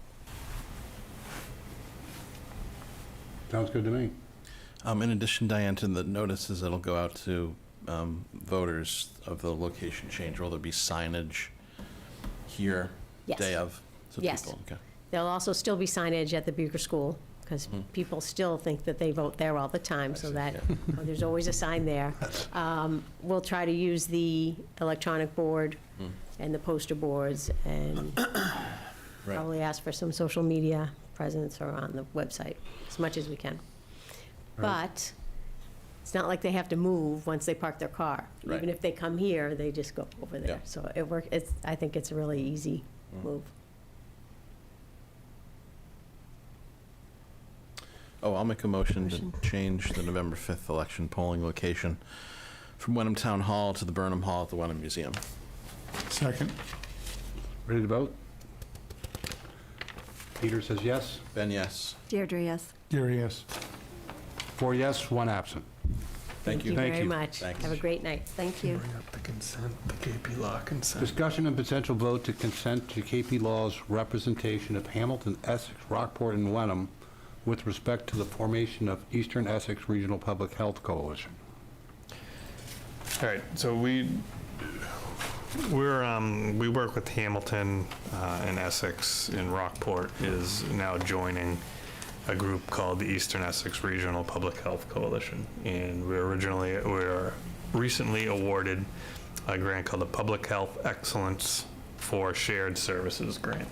Sounds good to me. In addition, Diane, to the notices that'll go out to voters of the location change, will there be signage here, Yes. day of? So Yes. people- okay. There'll also still be signage at the Bucher School, because people still think that they vote there all the time, so that there's always a sign there. We'll try to use the electronic board and the poster boards, and probably ask for some social media presence or on the website, as much as we can. But it's not like they have to move once they park their car. Right. Even if they come here, they just go over there. Yeah. So I think it's a really easy move. Oh, I'll make a motion to change the November 5th election polling location from Wenham Town Hall to the Burnham Hall at the Wenham Museum. Second. Ready to vote? Peter says yes. Ben, yes. Deirdre, yes. Gary, yes. 4 yes, 1 absent. Thank you. Very much. Thanks. Have a great night. Thank you. Bring up the consent, the KP Law consent. Discussion and potential vote to consent to KP Law's representation of Hamilton, Essex, Rockport, and Wenham with respect to the formation of Eastern Essex Regional Public Health Coalition. All right, so we work with Hamilton and Essex, and Rockport is now joining a group called the Eastern Essex Regional Public Health Coalition. And we were recently awarded a grant called the Public Health Excellence for Shared Services Grant.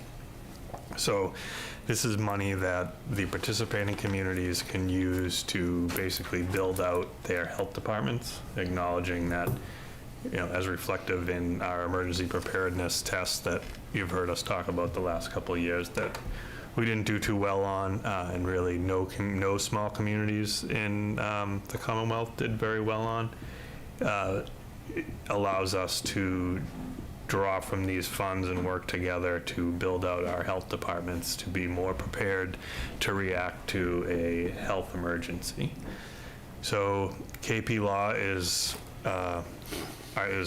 So this is money that the participating communities can use to basically build out their health departments, acknowledging that, as reflective in our emergency preparedness tests that you've heard us talk about the last couple of years, that we didn't do too well on, and really no small communities in the Commonwealth did very well on. It allows us to draw from these funds and work together to build out our health departments to be more prepared to react to a health emergency. So KP Law is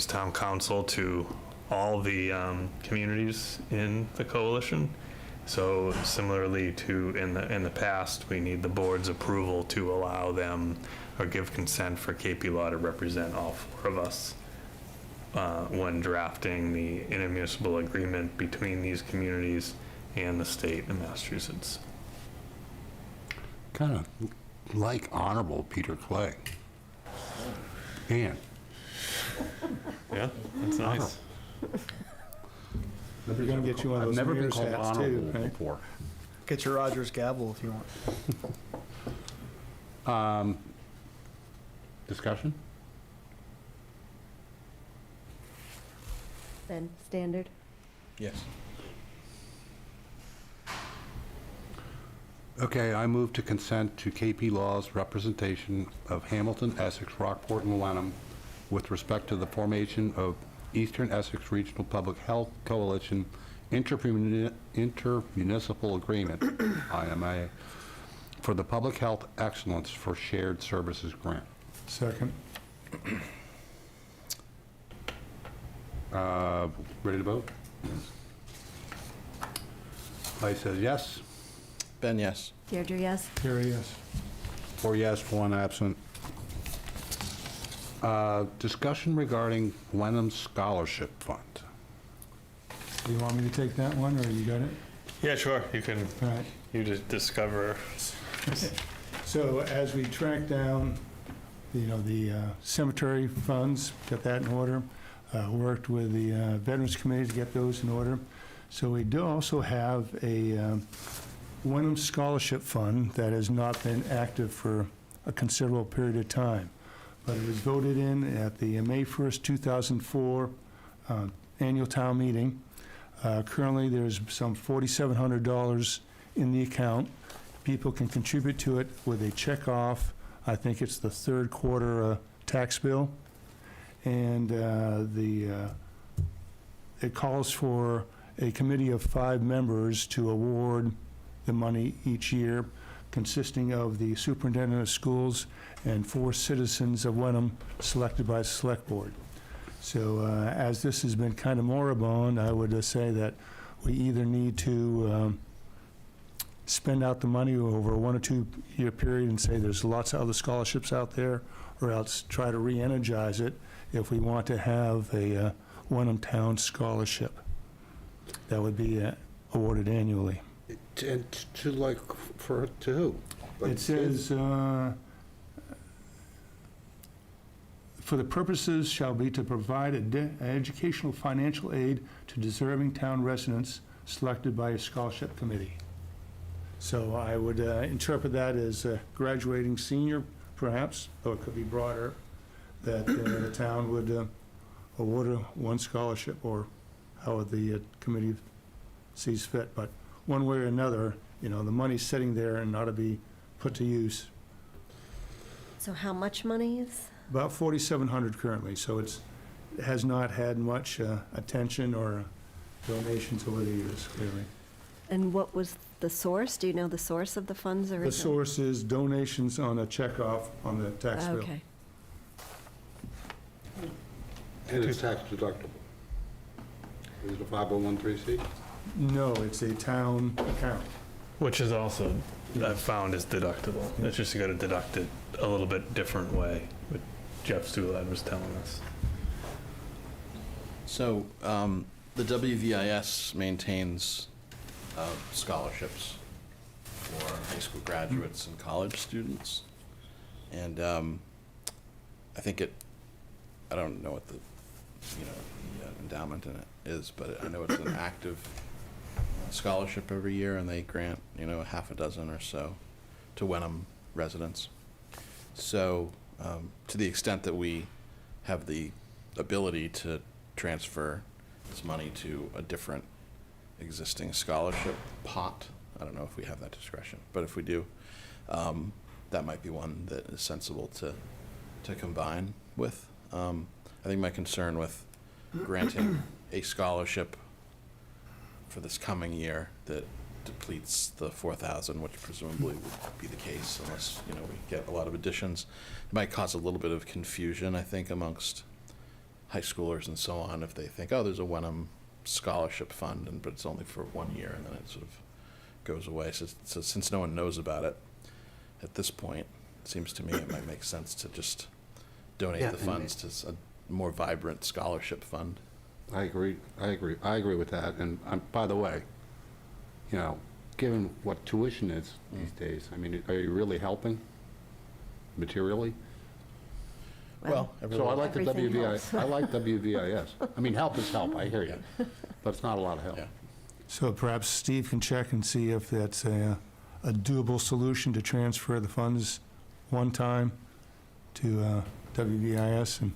town council to all the communities in the coalition. So similarly to in the past, we need the board's approval to allow them or give consent for KP Law to represent all 4 of us when drafting the intermunicipal agreement between these communities and the state of Massachusetts. Kind of like Honorable Peter Clay. And Yeah, that's nice. We're going to get you one of I've those never been mayor's called hats, honorable too, right? before. Get your Rogers gavel if you want. Discussion? Ben, standard. Yes. Okay, I move to consent to KP Law's representation of Hamilton, Essex, Rockport, and Wenham with respect to the formation of Eastern Essex Regional Public Health Coalition intermunicipal agreement, IMA, for the Public Health Excellence for Shared Services Grant. Second. Ready to vote? Clay says yes. Ben, yes. Deirdre, yes. Gary, yes. 4 yes, 1 absent. Discussion regarding Wenham Scholarship Fund. Do you want me to take that one, or you got it? Yeah, sure. You can. All right. You just discover. So as we track down, the cemetery funds, got that in order, worked with the Veterans Committee to get those in order. So we do also have a Wenham Scholarship Fund that has not been active for a considerable period of time, but it was voted in at the May 1st, 2004 annual town meeting. Currently, there's some $4,700 in the account. People can contribute to it with a check off. I think it's the third quarter tax bill. And it calls for a committee of 5 members to award the money each year, consisting of the superintendent of schools and 4 citizens of Wenham selected by the select board. So as this has been kind of moribund, I would say that we either need to spend out the money over a 1 or 2 year period and say there's lots of other scholarships out there, or else try to re-energize it if we want to have a Wenham Town Scholarship that would be awarded annually. And to like, for, to who? Like It says, for the purposes shall be to provide educational financial aid to deserving town residents selected by a scholarship committee. So I would interpret that as a graduating senior, perhaps, or it could be broader, that the town would award one scholarship, or how the committee sees fit. But one way or another, the money's sitting there and ought to be put to use. So how much money is? About $4,700 currently, so it has not had much attention or donations over the years, clearly. And what was the source? Do you know the source of the funds or? The source is donations on a checkoff on the tax bill. Okay. And it's tax deductible. Is it a 501(c)(3)? No, it's a town account. Which is also, I've found, is deductible. It's just you got to deduct it a little bit different way, what Jeff Stulad was telling us. So the WVIS maintains scholarships for high school graduates and college students. And I think I don't know what the endowment in it is, but I know it's an active scholarship every year, and they grant, a half a dozen or so to Wenham residents. So to the extent that we have the ability to transfer this money to a different existing scholarship pot, I don't know if we have that discretion, but if we do, that might be one that is sensible to combine with. I think my concern with granting a scholarship for this coming year that depletes the 4,000, which presumably would be the case unless, we get a lot of additions, it might cause a little bit of confusion, I think, amongst high schoolers and so on, if they think, oh, there's a Wenham scholarship fund, but it's only for 1 year, and then it sort of goes away. So since no one knows about it at this point, it seems to me it might make sense to just donate the funds to a more vibrant scholarship fund. I agree with that. And by the way, given what tuition is these days, I mean, are you really helping materially? Well, so I like the everything helps. I like WVIS. I mean, help is help, I hear you, but it's not a lot of help. Yeah. So perhaps Steve can check and see if that's a doable solution to transfer the funds one time to WVIS. And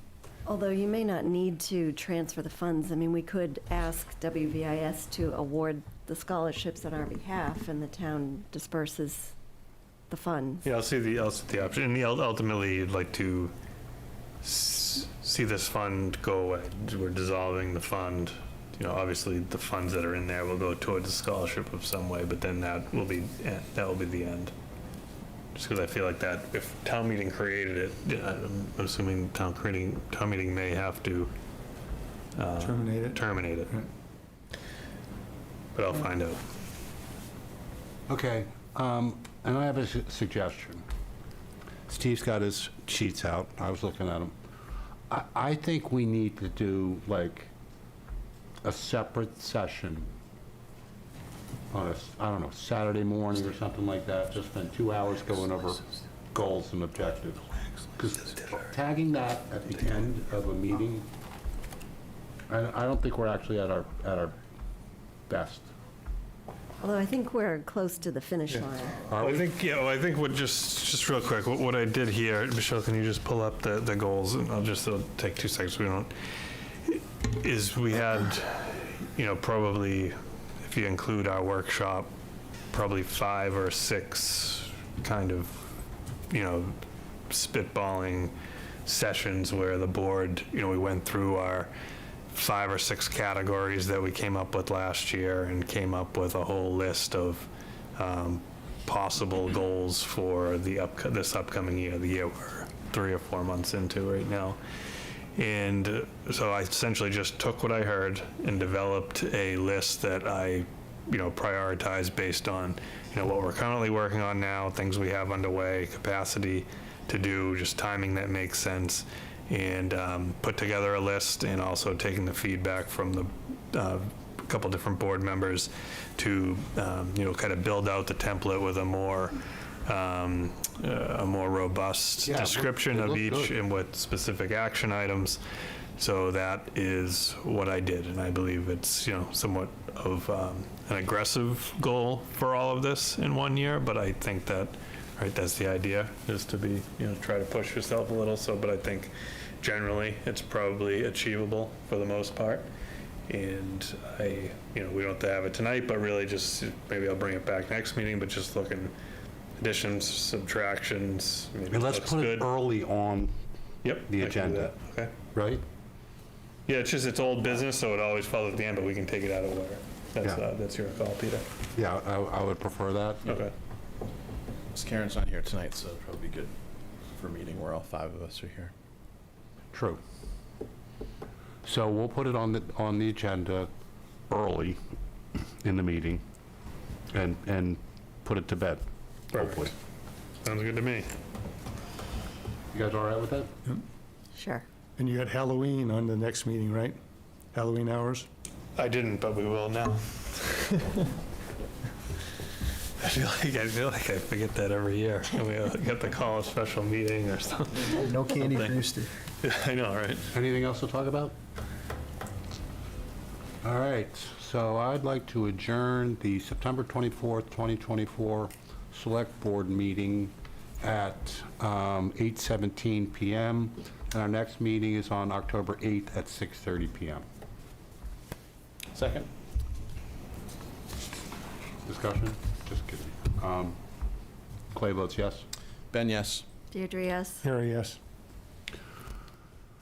Although you may not need to transfer the funds. I mean, we could ask WVIS to award the scholarships on our behalf, and the town disperses the funds. Yeah, I'll see the option. And ultimately, you'd like to see this fund go away. We're dissolving the fund. Obviously, the funds that are in there will go towards a scholarship of some way, but then that will be the end. Just because I feel like that, if town meeting created it, I'm assuming town meeting may have to terminate it. But I'll find out. Okay, and I have a suggestion. Steve's got his sheets out. I was looking at them. I think we need to do like a separate session on a Saturday morning or something like that. Just spend 2 hours going over goals and objectives. Because tagging that at the end of a meeting, I don't think we're actually at our best. Although I think we're close to the finish line. I think, I think what, just real quick, what I did here, Michelle, can you just pull up the goals? And it'll take 2 seconds, we had, probably, if you include our workshop, probably 5 or 6 kind of, spitballing sessions where the board, we went through our 5 or 6 categories that we came up with last year and came up with a whole list of possible goals for this upcoming year, the year we're 3 or 4 months into right now. And so I essentially just took what I heard and developed a list that I, prioritized based on, what we're currently working on now, things we have underway, capacity to do, just timing that makes sense, and put together a list, and also taking the feedback from the couple different board members to, kind of build out the template with a more robust description of each and with specific action items. So that is what I did, and I believe it's, somewhat of an aggressive goal for all of this in 1 year, but I think that, right, that's the idea, is to be, try to push yourself a little. So, but I think generally it's probably achievable for the most part. And we don't have to have it tonight, but really just, maybe I'll bring it back next meeting, but just looking additions, subtractions. And let's put it early on the agenda. Okay. Right? Yeah, it's old business, so it always follows at the end, but we can take it out of order. That's your call, Peter. Yeah, I would prefer that. Okay. Ms. Karen's not here tonight, so it'll probably be good for a meeting where all 5 of us are here. True. So we'll put it on the agenda early in the meeting and put it to bed, hopefully. Sounds good to me. You guys all right with that? Sure. And you got Halloween on the next meeting, right? Halloween hours? I didn't, but we will now. I feel like I forget that every year. And we get to call a special meeting or something. No candy for you, Steve. I know, right? Anything else to talk about? All right, so I'd like to adjourn the September 24th, 2024 Select Board meeting at 8:17 p.m. And our next meeting is on October 8th at 6:30 p.m. Second. Discussion? Just kidding. Clay votes yes. Ben, yes. Deirdre, yes? Harry, yes.